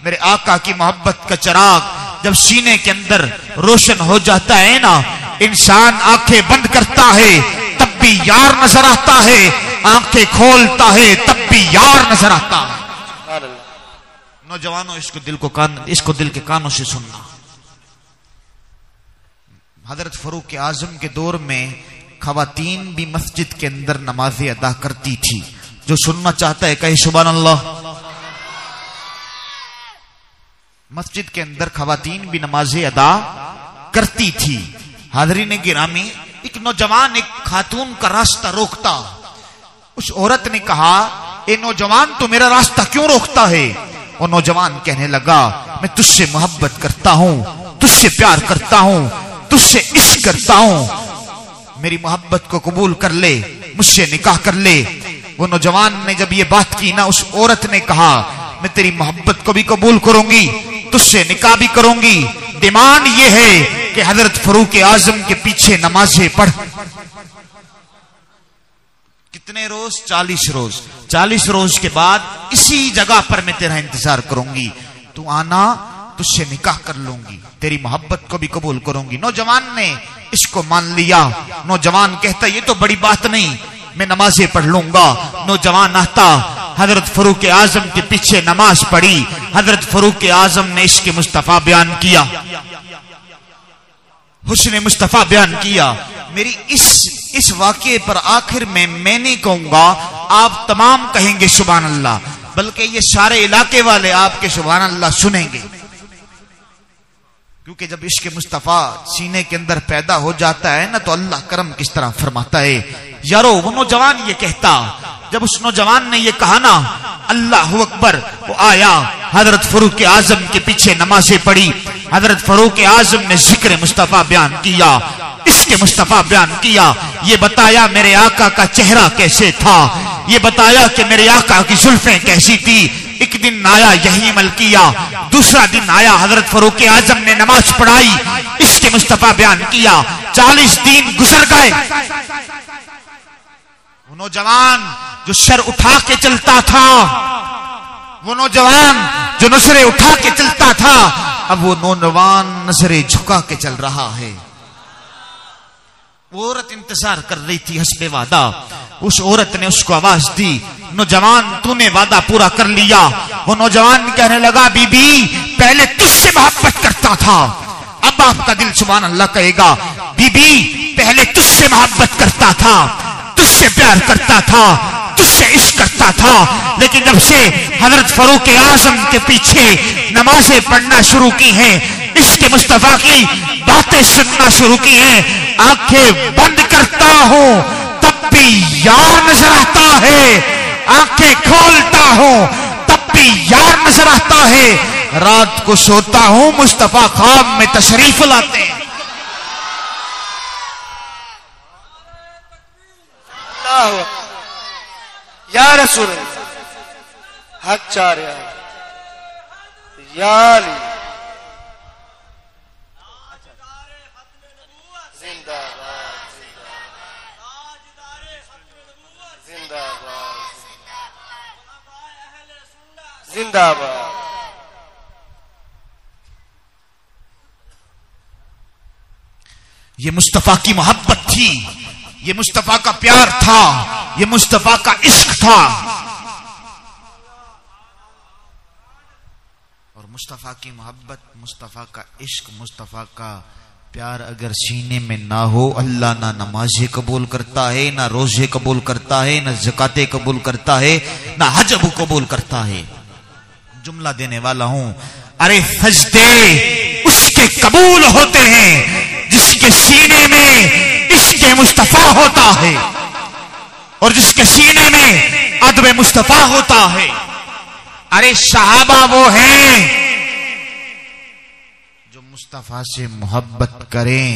मेरे आका की मोहब्बत का चिराग जब सीने के अंदर रोशन हो जाता है ना, इंसान आंखें बंद करता है तब भी यार नजर आता है, आंखें खोलता है तब भी यार नजर आता है। नौजवानों इसको दिल के कानों से सुनना। हजरत फरूक आजम के दौर में खवातीन भी मस्जिद के अंदर नमाजें अदा करती थी। जो सुनना चाहता है कहे सुभान अल्लाह। मस्जिद के अंदर खवातीन भी नमाजें अदा करती थी। हाज़रीन गिरामी, एक नौजवान एक खातून का रास्ता रोकता। उस औरत ने कहा ए नौजवान तो मेरा रास्ता क्यों रोकता है? वो नौजवान कहने लगा मैं तुझसे मोहब्बत करता हूं, तुझसे प्यार करता हूं, तुझसे इश्क करता हूं, मेरी मोहब्बत को कबूल कर ले, मुझसे निकाह कर ले। वो नौजवान ने जब ये बात की ना, उस औरत ने कहा मैं तेरी मोहब्बत को भी कबूल करूंगी, तुझसे निकाह भी करूंगी, डिमांड ये है कि हजरत फरूक आजम के पीछे नमाजें पढ़। कितने रोज? 40 रोज। 40 रोज के बाद इसी जगह पर मैं तेरा इंतजार करूंगी, तू आना, तुझसे निकाह कर लूंगी, तेरी मोहब्बत को भी कबूल करूंगी। नौजवान ने इसको मान लिया। नौजवान कहता ये तो बड़ी बात नहीं, मैं नमाजें पढ़ लूंगा। नौजवान आता, हजरत फरूक आजम के पीछे नमाज पढ़ी। हजरत फरूक आजम ने इश्क मुस्तफा बयान किया, हुस्न मुस्तफा बयान किया। मेरी इस वाक़े पर आखिर में मैं नहीं कहूंगा, आप तमाम कहेंगे सुभान अल्लाह, बल्कि ये सारे इलाके वाले आपके सुभान अल्लाह सुनेंगे, क्योंकि जब इश्क मुस्तफा सीने के अंदर पैदा हो जाता है ना, तो अल्लाह करम किस तरह फरमाता है। यारो वो नौजवान ये कहता, जब उस नौजवान ने ये कहा ना अल्लाह अकबर, वो आया, हजरत फरूक आजम के पीछे नमाजें पढ़ी। हजरत फरूक आजम ने जिक्र मुस्तफा बयान किया, इसके मुस्तफा बयान किया। ये बताया मेरे आका का चेहरा कैसे था, ये बताया कि मेरे आका की जुल्फें कैसी थी। एक दिन आया यही अमल किया, दूसरा दिन आया हजरत फरूक आजम ने नमाज पढ़ाई, इसके मुस्तफा बयान किया। 40 दिन गुजर गए। वो नौजवान जो सर उठा के चलता था, वो नौजवान जो नजरें उठा के चलता था, अब वो नौजवान नजरें झुका के चल रहा है। वो औरत इंतजार कर रही थी हस्बे वादा। उस औरत ने उसको आवाज दी, नौजवान तूने वादा पूरा कर लिया। वो नौजवान कहने लगा, बीबी पहले तुझसे मोहब्बत करता था, अब आपका दिल सुभान अल्लाह कहेगा। बीबी पहले तुझसे मोहब्बत करता था, तुझसे प्यार करता था, तुझसे इश्क करता था, लेकिन जब से हजरत फरूक आजम के पीछे नमाजें पढ़ना शुरू की हैं, इश्क मुस्तफा की बातें सुनना शुरू की हैं, आंखें बंद करता हूं तब भी यार नजर आता है, आंखें खोलता हूं तब भी यार नजर आता है, रात को सोता हूं मुस्तफा ख्वाब में तशरीफ लाते हैं। या रसूल हक चार या अली जिंदाबाद जिंदाबाद जिंदाबाद। ये मुस्तफा की मोहब्बत थी, ये मुस्तफा का प्यार था, ये मुस्तफा का इश्क था। और मुस्तफा की मोहब्बत, मुस्तफा का इश्क, मुस्तफा का प्यार अगर सीने में ना हो, अल्लाह ना नमाजें कबूल करता है, ना रोजे कबूल करता है, ना ज़कातें कबूल करता है, ना हज कबूल करता है। जुमला देने वाला हूं, अरे सजदे उसके कबूल होते हैं जिसके सीने में इश्क मुस्तफा होता है, और जिसके सीने में अदब मुस्तफा होता है। अरे सहाबा वो हैं जो मुस्तफा से मोहब्बत करें,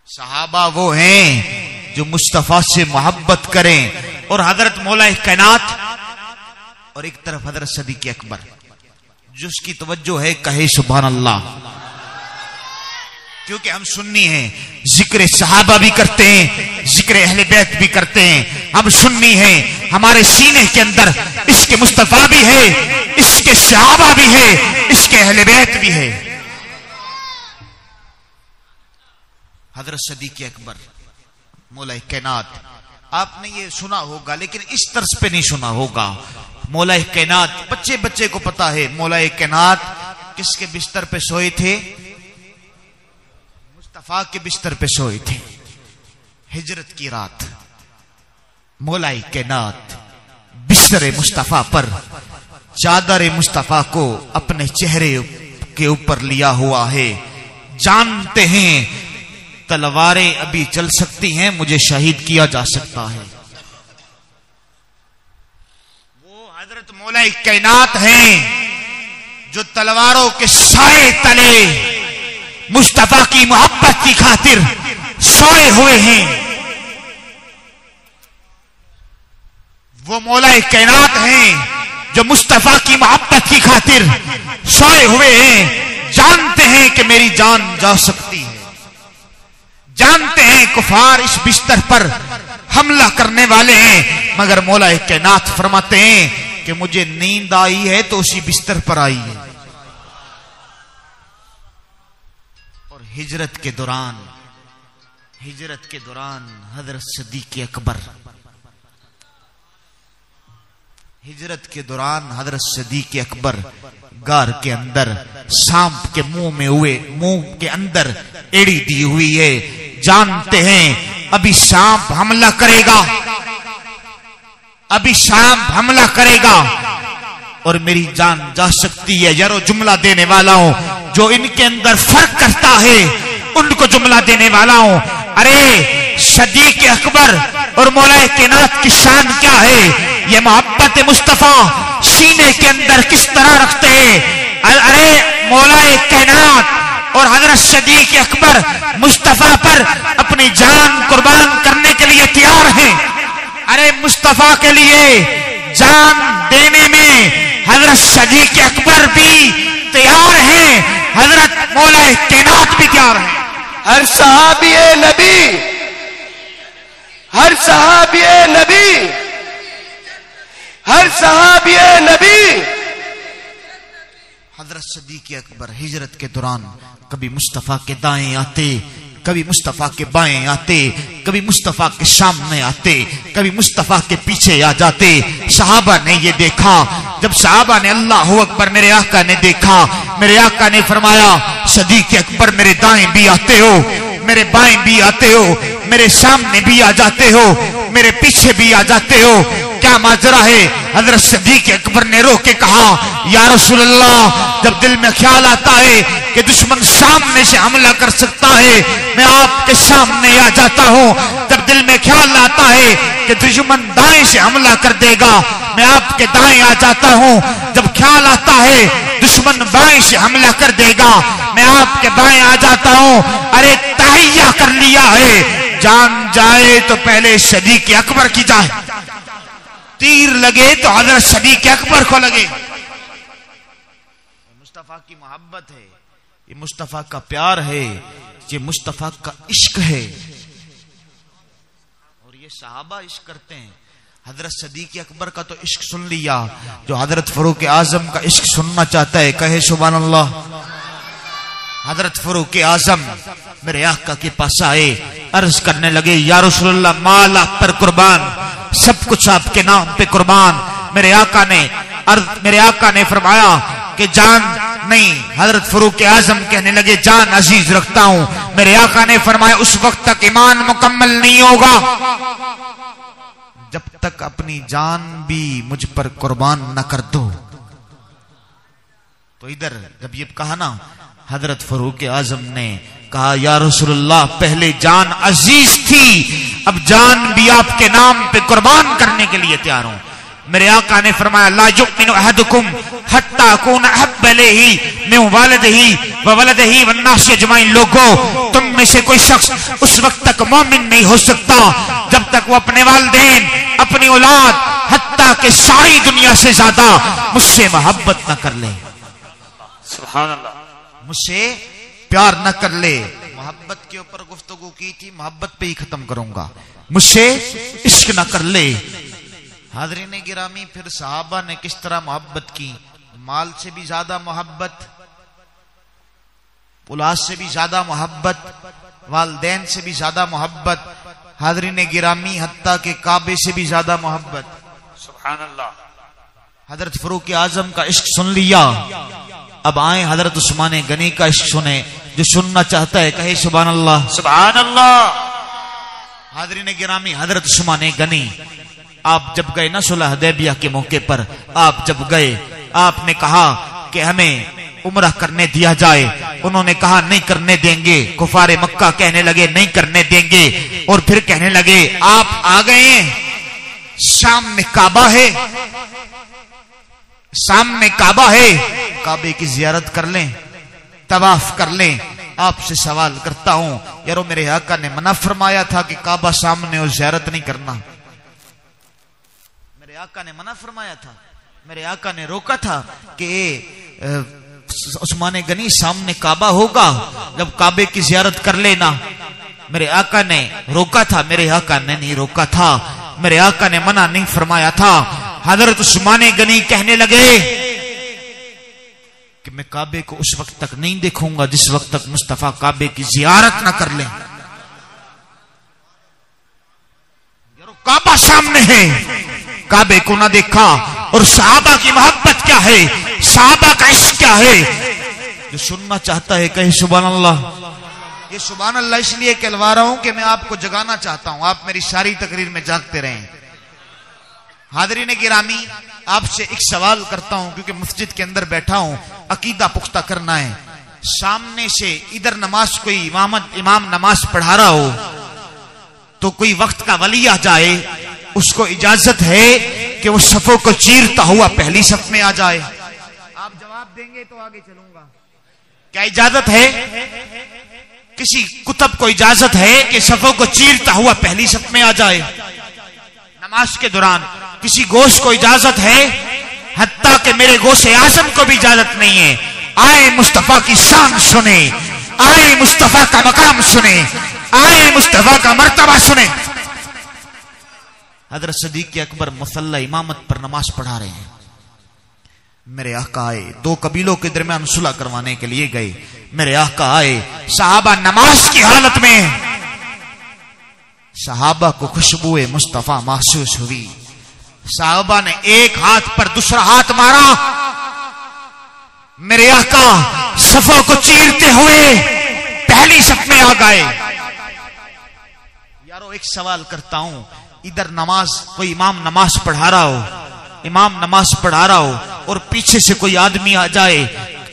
सहाबा वो हैं जो मुस्तफा से मोहब्बत करें। और हजरत मौला कायनात और एक तरफ हजरत सदीक अकबर, जिसकी तवज्जो है कहे सुभान अल्लाह, क्योंकि हम सुन्नी हैं, जिक्र सहाबा भी करते हैं, जिक्र अहले बैत भी करते हैं। हम सुन्नी हैं, हमारे सीने के अंदर इसके मुस्तफा भी है, इसके सहाबा भी है, इसके अहले बैत भी है। हजरत सदीक अकबर मौला कायनात, आपने ये सुना होगा लेकिन इस तर्ज पे नहीं सुना होगा। मौला कायनात, बच्चे बच्चे को पता है मौला कायनात किसके बिस्तर पे सोए थे? मुस्तफा के बिस्तर पे सोए थे। हिजरत की रात मौला कायनात बिस्तर मुस्तफा पर चादर मुस्तफा को अपने चेहरे के ऊपर लिया हुआ है। जानते हैं तलवारें अभी चल सकती हैं, मुझे शहीद किया जा सकता है। वो हजरत मौला कायनात हैं जो तलवारों के साए तले मुस्तफा की मोहब्बत की खातिर सोए हुए हैं। वो मौला कायनात हैं जो मुस्तफा की मोहब्बत की खातिर सोए हुए हैं। जानते हैं कि मेरी जान जा सकती है, जानते हैं कुफार इस बिस्तर पर हमला करने वाले हैं, मगर मौला कायनात फरमाते हैं कि मुझे नींद आई है तो उसी बिस्तर पर आई है। और हिजरत के दौरान हजरत सिद्दीक़ अकबर, हिजरत के दौरान हजरत सिद्दीक़ अकबर गार के अंदर सांप के मुंह के अंदर एड़ी दी हुई है। जानते हैं अभी सांप हमला करेगा और मेरी जान जा सकती है। यारो जुमला देने वाला हूं, जो इनके अंदर फर्क करता है उनको जुमला देने वाला हूं। अरे सिद्दीक़ अकबर और मौला कायनात की शान क्या है, ये मोहब्बत मुस्तफा सीने के अंदर किस तरह रखते हैं। अरे मौला कायनात और हजरत सिद्दीक़ अकबर मुस्तफा पर अपनी जान कुर्बान करने के लिए तैयार हैं। अरे मुस्तफा के लिए जान देने में हजरत सिद्दीक़ अकबर भी तैयार हैं, हजरत मौला कायनात भी तैयार हैं। हर सहाबी नबी, हर सहाबी नबी, हर सहाबी नबी। हजरत सिद्दीक़ अकबर हिजरत के दौरान कभी मुस्तफा के दाएं आते, कभी मुस्तफा के बाएं आते, कभी मुस्तफा के सामने आते, कभी मुस्तफा के पीछे आ जाते। सहाबा ने ये देखा, जब सहाबा ने अल्लाह अकबर मेरे आका ने देखा, मेरे आका ने फरमाया सिद्दीक़ अकबर मेरे दाएं भी आते हो, मेरे बाएं भी आते हो, मेरे सामने भी आ जाते हो, मेरे पीछे भी आ जाते हो, क्या माजरा है। हजरत सिद्दीक़ अकबर ने रो के कहा या रसूल अल्लाह, जब दिल में ख्याल आता है कि दुश्मन सामने से हमला कर सकता है, मैं आपके सामने आ जाता हूं। जब दिल में ख्याल आता है कि दुश्मन दाएं से हमला कर देगा, मैं आपके दाएं आ जाता हूं। जब ख्याल आता है दुश्मन बाएं से हमला कर देगा, मैं आपके बाएं आ जाता हूं। अरे तहैया कर लिया है, जान जाए तो पहले सिद्दीक़ अकबर की जाए, तीर लगे तो हजरत सिद्दीक़ अकबर को लगे। मुस्तफा की मोहब्बत है, ये मुस्तफा का प्यार है, ये मुस्तफा का इश्क है। और ये सहाबा इश्क करते हैं। हजरत सिद्दीक़ अकबर का तो इश्क सुन लिया, जो हजरत फारूक आजम का इश्क सुनना चाहता है कहे सुभान अल्लाह। हजरत फारूक आजम मेरे आका के पास आए, अर्ज करने लगे या रसूलल्लाह माल आप पर कुर्बान, सब कुछ आपके नाम पे कुर्बान। मेरे आका ने फरमाया कि जान नहीं। हजरत फारूक आजम कहने लगे जान अजीज रखता हूं। मेरे आका ने फरमाया उस वक्त तक ईमान मुकम्मल नहीं होगा जब तक अपनी जान भी मुझ पर कुर्बान न कर दो। तो इधर जब ये कहा ना, हजरत फारूक आजम ने कहा या रसूलल्लाह पहले जान अजीज थी, अब जान भी आपके नाम पे कुर्बान करने के लिए तैयार हूं। मेरे आका ने फरमाया ला युमिनु अहदुकुम हत्ता अकून अहब्ब इलैहि मिन वालिदिही व वलदिही वन नास अजमाइन। लोगों, तुम में से कोई शख्स उस वक्त तक मोमिन नहीं हो सकता जब तक वो अपने वालिदैन, अपनी औलाद, हत्ता के सारी दुनिया से ज्यादा मुझसे मोहब्बत न कर ले। सुभान अल्लाह। मुझसे प्यार न कर ले। मोहब्बत के ऊपर गुफ्तगू की थी, मोहब्बत पे ही खत्म करूंगा। मुझसे इश्क न कर ले। हाज़रीन गिरामी, फिर सहाबा ने किस तरह मोहब्बत की। माल से भी ज्यादा मोहब्बत, औलाद से भी ज्यादा मोहब्बत, वालिदैन से भी ज्यादा मोहब्बत, हाज़रीन गिरामी हत्ता के काबे से भी ज्यादा मोहब्बत। सुभान अल्लाह। हजरत फारूक आजम का इश्क सुन लिया, अब आए हजरत उस्मान गनी का इश्क सुने। जो सुनना चाहता है कहे सुभान अल्लाह। सुभान अल्लाह। हाज़रीन गिरामी, हजरत उस्मान गनी आप जब गए ना सुलह हुदैबिया के मौके पर, आप जब गए आपने कहा कि हमें उम्रा करने दिया जाए। उन्होंने कहा नहीं करने देंगे। कुफारे मक्का कहने लगे नहीं करने देंगे, और फिर कहने लगे आप आ गए, सामने काबा है, सामने काबा है, काबे की जियारत कर लें, तवाफ कर लें। आपसे सवाल करता हूं यारो, मेरे आका ने मना फरमाया था कि काबा सामने और जियारत नहीं करना। मेरे आका ने मना फरमाया था, मेरे आका ने रोका था कि उस्मान गनी सामने काबा होगा, जब काबे की जियारत कर लेना। मेरे आका ने रोका था, मेरे आका ने नहीं रोका था, मेरे आका ने मना नहीं फरमाया था। हजरत उस्मान गनी कहने लगे कि मैं काबे को उस वक्त तक नहीं देखूंगा जिस वक्त तक मुस्तफा काबे की जियारत ना कर लें। काबा सामने है, काबे को ना देखा। और सहाबा की मोहब्बत क्या है, सहाबा का इश्क क्या है, जो सुनना चाहता है कहे सुभान अल्लाह। ये सुभान अल्लाह इसलिए कहलवा रहा हूं कि मैं आपको जगाना चाहता हूं, आप मेरी सारी तकरीर में जागते रहें। हाज़रीन गिरामी, आपसे एक सवाल करता हूं क्योंकि मस्जिद के अंदर बैठा हूं, अकीदा पुख्ता करना है। सामने से इधर नमाज कोई इमाम नमाज पढ़ा रहा हो तो कोई वक्त का वली आ जाए, उसको इजाजत है कि वो सफों को चीरता हुआ पहली सफ में आ जाए? आप जवाब देंगे तो आगे चलूंगा। क्या इजाजत है? किसी कुतुब को इजाजत है कि सफों को चीरता हुआ पहली सफ में आ जाए नमाज के दौरान? किसी गोश को इजाजत है? हत्ता कि मेरे गोशे आजम को भी इजाजत नहीं है। आए मुस्तफा की शान सुने, आए मुस्तफा का मकाम सुने, आए मुस्तफा का मर्तबा सुने। हजरत सिद्दीक अकबर मुसल्ला इमामत पर नमाज पढ़ा रहे हैं। मेरे आका आए, दो कबीलों के दरमियान सुलह करवाने के लिए गए। मेरे आका आए, सहाबा नमाज की हालत में, सहाबा को खुशबुए मुस्तफा महसूस हुई। सहाबा ने एक हाथ पर दूसरा हाथ मारा, मेरे आका सफों को चीरते हुए पहली सफ में आ गए। यारो एक सवाल करता हूं, इधर नमाज कोई इमाम नमाज पढ़ा रहा हो, इमाम नमाज पढ़ा रहा हो और पीछे से कोई आदमी आ जाए,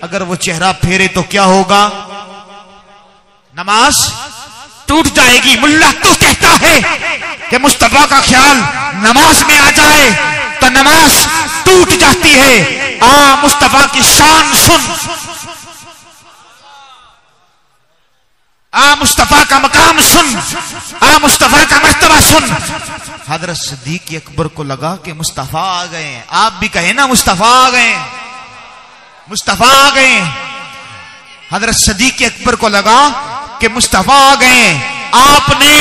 अगर वो चेहरा फेरे तो क्या होगा? नमाज टूट जाएगी। मुल्ला तो कहता है कि मुस्तफा का ख्याल नमाज में आ जाए तो नमाज टूट जाती है। आ मुस्तफा की शान सुन, आ मुस्तफा का मकाम सुन, आ मुस्तफा का मर्तबा सुन। हजरत सिद्दीक अकबर को लगा कि मुस्तफा आ गए। आप भी कहे ना मुस्तफा आ गए, मुस्तफा आ गए। हजरत सिद्दीक अकबर को लगा कि मुस्तफा आ गए। आपने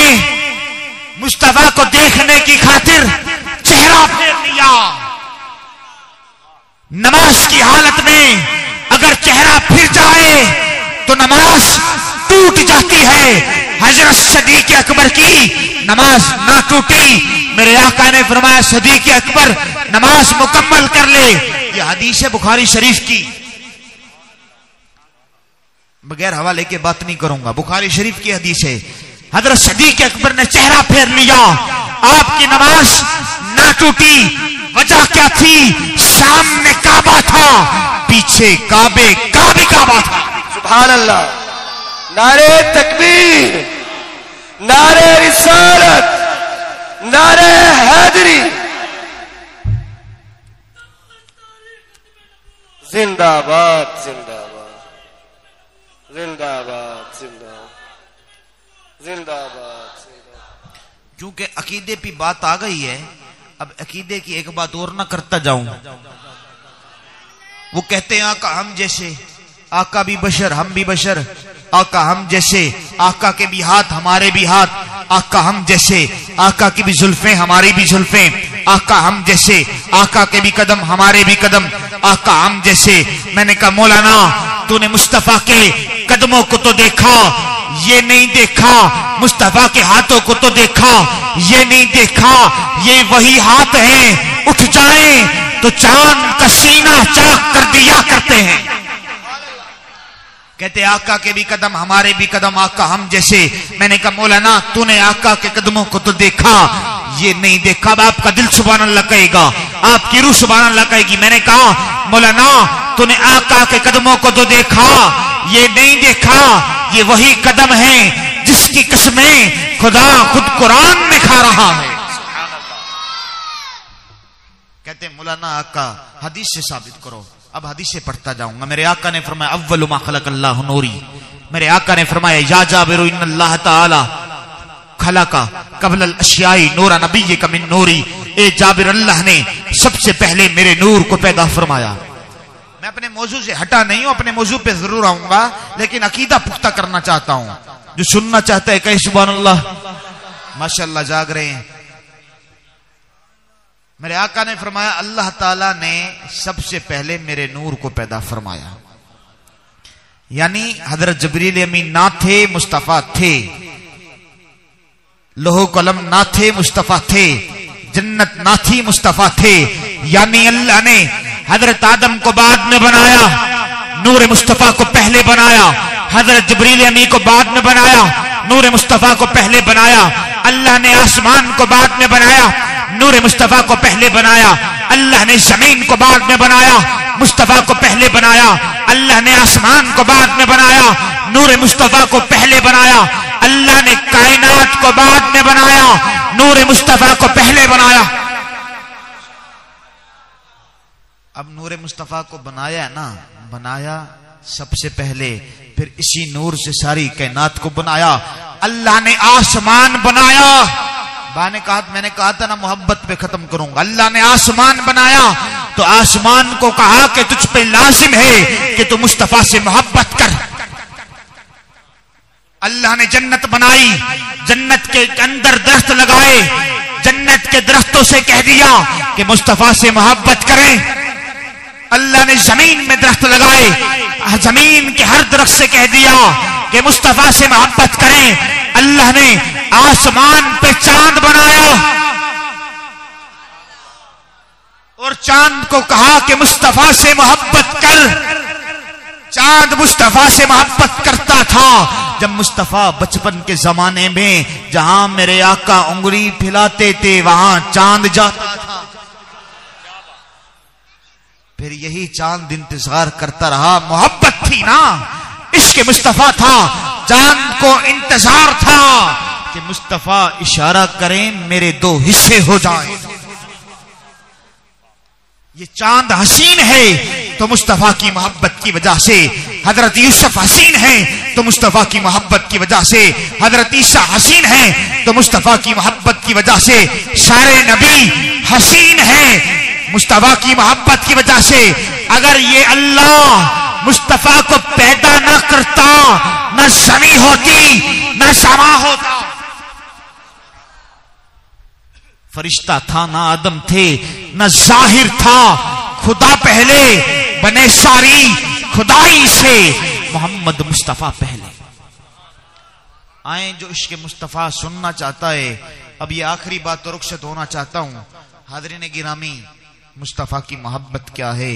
मुस्तफा को देखने की खातिर चेहरा फेर लिया। नमाज की हालत में अगर चेहरा फिर जाए तो नमाज टूट जाती है। हजरत सिद्दीक अकबर की नमाज ना टूटी। मेरे आका ने फरमाया सिद्दीक अकबर नमाज मुकम्मल कर ले। ये हदीस है बुखारी शरीफ की, बगैर हवाले के बात नहीं करूंगा, बुखारी शरीफ की हदीस है। हजरत सिद्दीक अकबर ने चेहरा फेर लिया, आपकी नमाज ना टूटी। वजह क्या थी? सामने काबा था, पीछे काबे का भी काबा था। सुभान अल्लाह। नारे तकबीर, नारे रिसालत, नारे हैदरी, जिंदाबाद जिंदाबाद जिंदाबाद जिंदाबाद जिंदाबाद। क्योंकि अकीदे पे बात आ गई है, अब अकीदे की एक बात और ना करता जाऊं। वो कहते हैं आका हम जैसे, आका भी बशर हम भी बशर, आका हम जैसे, आका के भी हाथ हमारे भी हाथ, आका हम जैसे, आका की भी जुल्फें हमारी भी जुल्फें, आका हम जैसे, आका के भी कदम हमारे भी कदम, आका हम जैसे। मैंने कहा मौलाना तूने मुस्तफा के कदमों को तो देखा, ये नहीं देखा, मुस्तफा के हाथों को तो देखा, ये नहीं देखा, ये वही हाथ हैं, उठ जाएं तो चांद का सीना चाक कर दिया करते हैं। कहते आका के भी कदम हमारे भी कदम, आका हम जैसे। मैंने कहा मौलाना तूने आका के कदमों को तो देखा, ये नहीं देखा। अब आपका दिल सुभान अल्लाह कहेगा, आपकी रूह सुभान अल्लाह कहेगी। मैंने कहा मौलाना तूने आका के कदमों को तो देखा, ये नहीं देखा, ये वही कदम है जिसकी कसमें खुदा खुद कुरान में खा रहा है। कहते मौलाना आका हदीस से साबित करो। अब हदीस से पढ़ता जाऊंगा। मेरे आका ने फरमाया अव्वलु मा खलक़ल्लाहु नूरी। मेरे आका ने फरमाया या जाबिरु इन्नल्लाह तआला खलक़ा क़ब्लल अशियाई नूरा नबिय्यिका मिन नूरी। ए जाबिर, अल्लाह ने सबसे पहले मेरे नूर को पैदा फरमाया। मैं अपने मौजू से हटा नहीं हूं, अपने मौजू पे जरूर आऊंगा, लेकिन अकीदा पुख्ता करना चाहता हूं। जो सुनना चाहता है कहे सुभान अल्लाह। माशाअल्लाह जाग रहे हैं। मेरे आका ने फरमाया अल्लाह ताला ने सबसे पहले मेरे नूर को पैदा फरमाया, यानी हजरत जिब्रील अमीन ना थे, मुस्तफा थे। लोहो कलम ना थे, मुस्तफा थे। जन्नत ना थी, मुस्तफा थे। यानी अल्लाह ने हजरत आदम को बाद में बनाया, नूर मुस्तफा को पहले बनाया। हजरत जिब्रील अमीन को बाद में बनाया, नूर मुस्तफा को पहले बनाया। अल्लाह ने आसमान को बाद में बनाया, नूर मुस्तफा को पहले बनाया। अल्लाह ने जमीन को बाद में बनाया, मुस्तफा को पहले बनाया। अल्लाह ने आसमान को बाद में बनाया, नूर मुस्तफा को पहले बनाया। अल्लाह ने कायनात को बाद में बनाया, नूर मुस्तफा को पहले बनाया। अब नूर मुस्तफा को बनाया ना, बनाया सबसे पहले, फिर इसी नूर से सारी कायनात को बनाया। अल्लाह ने आसमान बनाया। मैंने कहा था ना मोहब्बत पे खत्म करूंगा। अल्लाह ने आसमान बनाया तो आसमान को कहा कि तुझ पे लाजिम है कि तू मुस्तफा से मोहब्बत कर। अल्लाह ने जन्नत बनाई, जन्नत के अंदर दरख्त लगाए, जन्नत के दरख्तों से कह दिया कि मुस्तफा से मोहब्बत करें। अल्लाह ने जमीन में दरख्त लगाए, जमीन के हर दरख्त से कह दिया कि मुस्तफा से मोहब्बत करें। अल्लाह ने आसमान पे चांद बनाया और चांद को कहा कि मुस्तफा से मोहब्बत कर। चांद मुस्तफा से मोहब्बत करता था। जब मुस्तफा बचपन के जमाने में जहां मेरे आका उंगली फैलाते थे वहां चांद जाता था। फिर यही चांद इंतजार करता रहा। मोहब्बत थी ना, इश्क मुस्तफा था। चांद को इंतजार था कि मुस्तफा इशारा करें मेरे दो हिस्से हो जाएं। ये चांद हसीन है तो मुस्तफा की मोहब्बत की वजह से। हजरत यूसुफ हसीन है तो मुस्तफा की मोहब्बत की वजह से। हजरत ईसा हसीन है तो मुस्तफा की मोहब्बत की वजह से। सारे नबी हसीन है मुस्तफा की मोहब्बत की वजह से। अगर ये अल्लाह मुस्तफा को पैदा न करता, न समी होती, न समा होता। फरिश्ता था ना आदम थे, न जाहिर था। खुदा पहले बने सारी खुदाई से, मोहम्मद मुस्तफा पहले। आए जो इश्क मुस्तफा सुनना चाहता है। अब ये आखिरी बात तो रुखसत होना चाहता हूं। हाज़रीन गिरामी, मुस्तफा की मोहब्बत क्या है,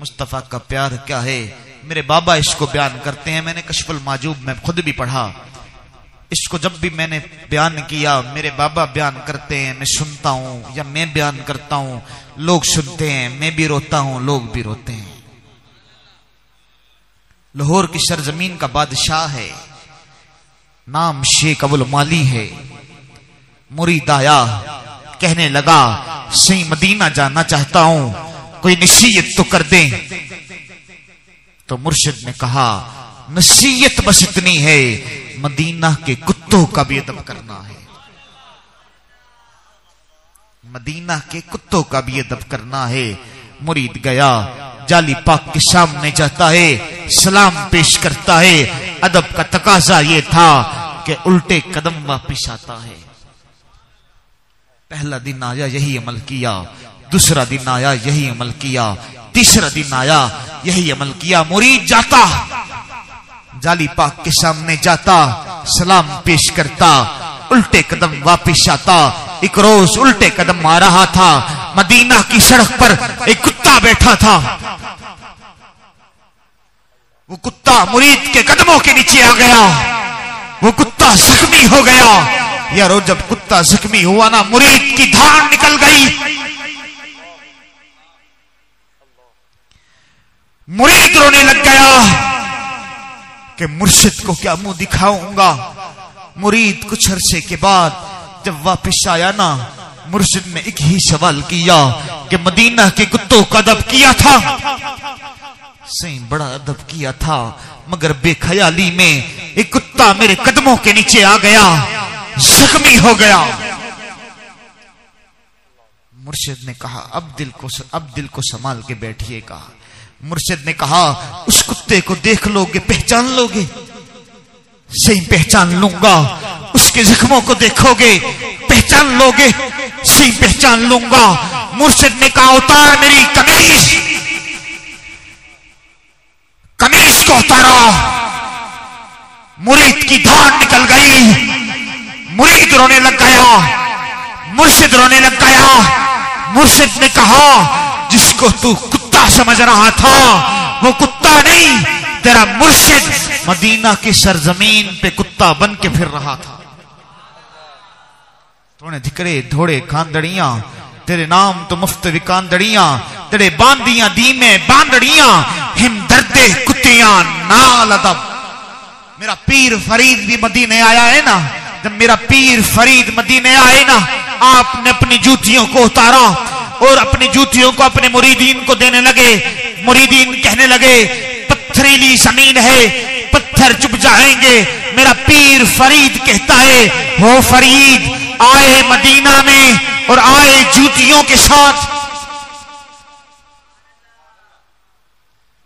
मुस्तफा का प्यार क्या है। मेरे बाबा इसको बयान करते हैं। मैंने कश्फुल माजूब में खुद भी पढ़ा। इसको जब भी मैंने बयान किया, मेरे बाबा बयान करते हैं, मैं सुनता हूं, या मैं बयान करता हूं, लोग सुनते हैं, मैं भी रोता हूं, लोग भी रोते हैं। लाहौर की सरजमीन का बादशाह है, नाम शेख अबुल माली है। मुरीद आया, कहने लगा सही मदीना जाना चाहता हूं, कोई नसीहत तो कर दे। तो मुर्शिद ने कहा नसीहत बस इतनी है, मदीना के कुत्तों का भी अदब करना है। मदीना के कुत्तों का भी अदब करना है। मुरीद गया, जाली पाक के सामने जाता है, सलाम पेश करता है। अदब का तकाजा ये था कि उल्टे कदम वापिस आता है। पहला दिन आया यही अमल किया, दूसरा दिन आया यही अमल किया, तीसरा दिन आया यही अमल किया। मुरीद जाता, जाली पाक के सामने जाता, सलाम पेश करता, उल्टे कदम वापिस आता। एक रोज उल्टे कदम आ रहा था। मदीना की सड़क पर एक कुत्ता बैठा था। वो कुत्ता मुरीद के कदमों के नीचे आ गया। वो कुत्ता जख्मी हो गया। यारो जब कुत्ता जख्मी हुआ ना, मुरीद की धार निकल गई। मुरीद रोने लग गया कि मुर्शिद को क्या मुंह दिखाऊंगा। मुरीद कुछ अरसे के बाद जब वापस आया ना, मुर्शिद ने एक ही सवाल किया कि मदीना के कुत्तों का अदब किया था? सही बड़ा अदब किया था, मगर बेख्याली में एक कुत्ता मेरे कदमों के नीचे आ गया, जख्मी हो गया। मुर्शिद ने कहा अब दिल को संभाल के बैठिएगा। मुर्शिद ने कहा उस कुत्ते को देख लोगे, पहचान लोगे? सही पहचान लूंगा। उसके जख्मों को देखोगे पहचान लोगे, सही पहचान लूंगा। मुर्शिद ने कहा उतार मेरी कमीज, कमीज को उतारा। मुरीद की धार निकल गई, मुरीद रोने लग गया, मुर्शिद रोने लग गया। मुर्शिद ने कहा जिसको तू कुत्ता समझ रहा था वो कुत्ता नहीं, तेरा मुर्शिद मदीना की सरजमीन पे कुत्ता बन के फिर रहा था। तोने धिकरे धोड़े खांदड़ियां, तेरे नाम तो मुफ्त विकांदड़ियां, तेरे बांदियां दीमे बांदड़ियां, हिम दर्दे कुत्तियां नाल अदब। मेरा पीर फरीद भी मदीने आया है ना, जब मेरा पीर फरीद मदीने आए ना, आपने अपनी जूतियों को उतारा और अपनी जूतियों को अपने मुरीदीन को देने लगे। मुरीदीन कहने लगे पत्थरीली जमीन है, पत्थर चुप जाएंगे। मेरा पीर फरीद कहता है हो फरीद आए मदीना में और आए जूतियों के साथ।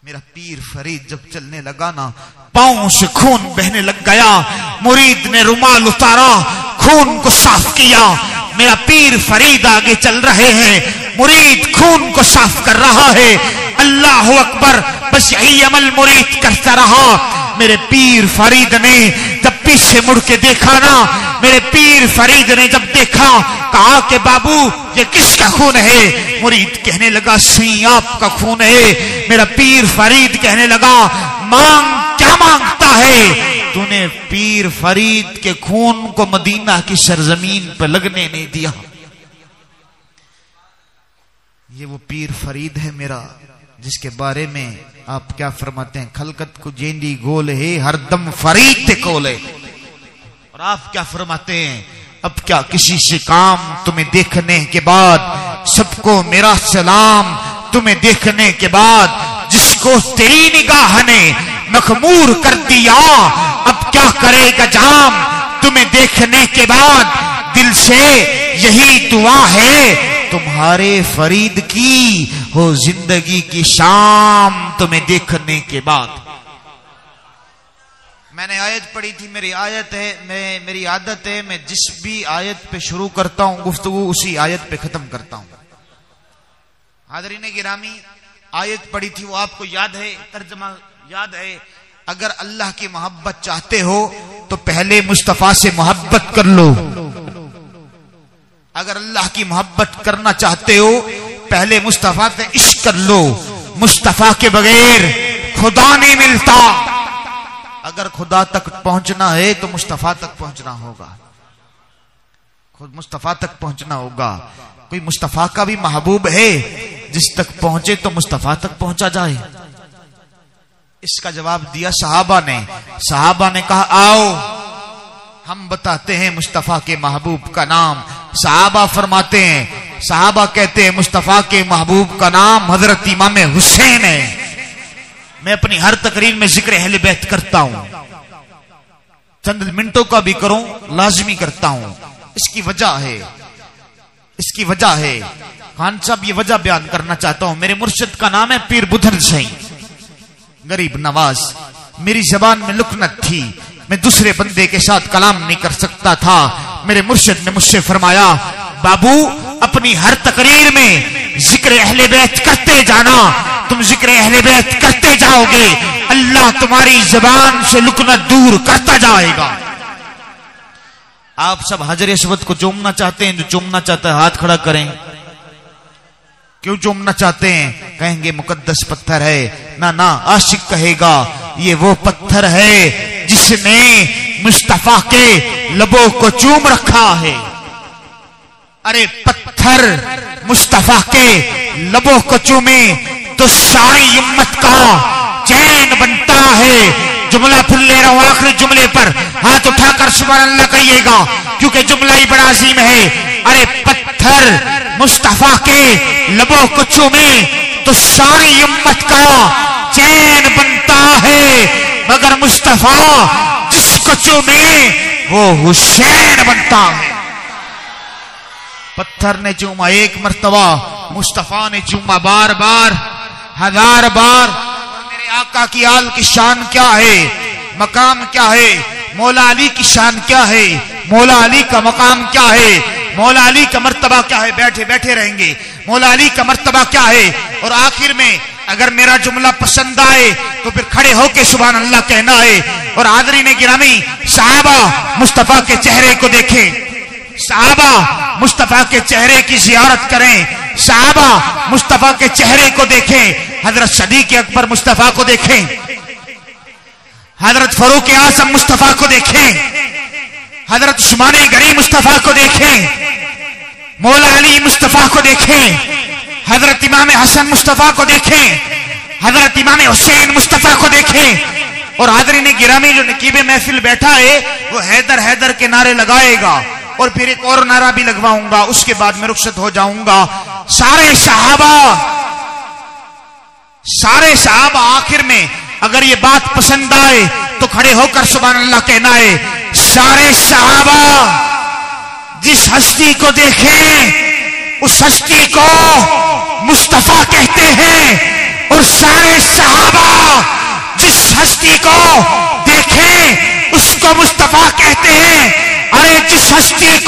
मेरा पीर फरीद जब चलने लगा ना, पांव से खून बहने लग गया। मुरीद ने रुमाल उतारा, खून को साफ किया। मेरा पीर फरीद आगे चल रहे हैं, मुरीद खून को साफ कर रहा है। अल्लाह अकबर, बस यही अमल मुरीद करता रहा। मेरे पीर फरीद ने जब पीछे मुड़ के देखा ना, मेरे पीर फरीद ने जब देखा, कहा कि बाबू ये किसका खून है? मुरीद कहने लगा सही आपका खून है। मेरा पीर फरीद कहने लगा मांग, क्या मांगता है? तूने पीर फरीद के खून को मदीना की सरजमीन पर लगने नहीं दिया। ये वो पीर फरीद है मेरा, जिसके बारे में आप क्या फरमाते हैं? खलकत को जेंदी गोल है, हरदम फरीद ते कोल है। और आप क्या फरमाते हैं? अब क्या किसी से काम, तुम्हें देखने के बाद सबको मेरा सलाम। तुम्हें देखने के बाद जिसको तेरी निगाह ने मखमूर कर दिया, अब क्या करेगा जाम। तुम्हें देखने के बाद दिल से यही दुआ है, तुम्हारे फरीद की हो जिंदगी की शाम। तुम्हें देखने के बाद मैंने आयत पढ़ी थी, मेरी आयत है, मेरी आदत है, मैं जिस भी आयत पे शुरू करता हूं गुफ्तगू उसी आयत पे खत्म करता हूं। हाज़रीन गिरामी, आयत पढ़ी थी वो आपको याद है, तर्जमा याद है। अगर अल्लाह की मोहब्बत चाहते हो तो पहले मुस्तफा से मोहब्बत कर लो। अगर अल्लाह की मोहब्बत करना चाहते हो पहले मुस्तफा से इश्क कर लो। मुस्तफा के बगैर खुदा नहीं मिलता। अगर खुदा तक पहुंचना है तो मुस्तफा तक पहुंचना होगा, खुद मुस्तफा तक पहुंचना होगा। कोई मुस्तफा का भी महबूब है जिस तक पहुंचे तो मुस्तफा तक पहुंचा जाए? इसका जवाब दिया सहाबा ने। सहाबा ने कहा आओ हम बताते हैं मुस्तफा के महबूब का नाम। सहाबा फरमाते हैं, सहाबा कहते हैं मुस्तफा के महबूब का नाम हजरत इमाम हुसैन है। मैं अपनी हर तकरीर में जिक्र अहले बैत करता हूं, चंद मिनटों का भी करूं लाजमी करता हूं। इसकी वजह है, इसकी वजह है खान साहब, ये वजह बयान करना चाहता हूं। मेरे मुर्शिद का नाम है पीर बुधन सही गरीब नवाज। मेरी जबान में लुकनत थी, मैं दूसरे बंदे के साथ कलाम नहीं कर सकता था। मेरे मुर्शिद ने मुझसे फरमाया बाबू अपनी हर तकरीर में जिक्र अहले बैत करते जाना। तुम जिक्र अहले बैत करते जाओगे, अल्लाह तुम्हारी जबान से लुकनत दूर करता जाएगा। आप सब हाजर अस्वद को चूमना चाहते हैं? जो चूमना चाहता है हाथ खड़ा करें। क्यों चूमना चाहते हैं? कहेंगे मुकद्दस पत्थर है। ना ना, आशिक कहेगा ये वो पत्थर है जिसने मुस्तफा के लबों को चूम रखा है। अरे पत्थर मुस्तफा के लबों को चूमे तो सारी उम्मत का चैन बनता है। जुमला फिर ले रहा हूं, आखिरी जुमले पर हाथ उठाकर सुभान अल्लाह कहिएगा क्योंकि जुमला ही बड़ा अजीम है। अरे पत्थर मुस्तफा के लबों को चूमे तो सारी उम्मत का चैन बनता है, मगर मुस्तफा जिसको चूमे वो हुसैन बनता है। पत्थर ने चूमा एक मर्तबा, मुस्तफा ने चूमा बार बार, हजार बार। मेरे आका की आल की शान क्या है, मकाम क्या है? मौला अली की शान क्या है, मौला अली का मकाम क्या है, मौला अली का मर्तबा क्या है। बैठे बैठे रहेंगे, मौला अली का मर्तबा क्या है। और आखिर में अगर मेरा जुमला पसंद आए तो फिर खड़े होके सुभान अल्लाह कहना है। और हाज़रीन गिरामी, सहाबा मुस्तफा के चेहरे को देखें, सहाबा मुस्तफा के चेहरे की जियारत करें, सहाबा मुस्तफा के चेहरे को देखें। हजरत सदीक अकबर मुस्तफा को देखें, हजरत फरूक आजम मुस्तफा को देखें, हजरत उस्मान गनी मुस्तफा को देखें, मौला अली मुस्तफा को देखें, हजरत इमाम हसन मुस्तफा को देखें, हजरत इमाम हुसैन मुस्तफा को देखें। और हाज़रीन गिरामी, जो नकीबे महफिल बैठा है वो हैदर हैदर के नारे लगाएगा और फिर एक और नारा भी लगवाऊंगा, उसके बाद मैं रुखसत हो जाऊंगा। सारे सहाबा आखिर में अगर ये बात पसंद आए तो खड़े होकर सुभान अल्लाह कहना है। सारे सहाबा जिस हस्ती को देखें उस हस्ती को मुस्तफा कहते हैं, और सारे सहाबा जिस हस्ती को देखें उसको मुस्तफा कहते हैं। अरे जिस हस्ती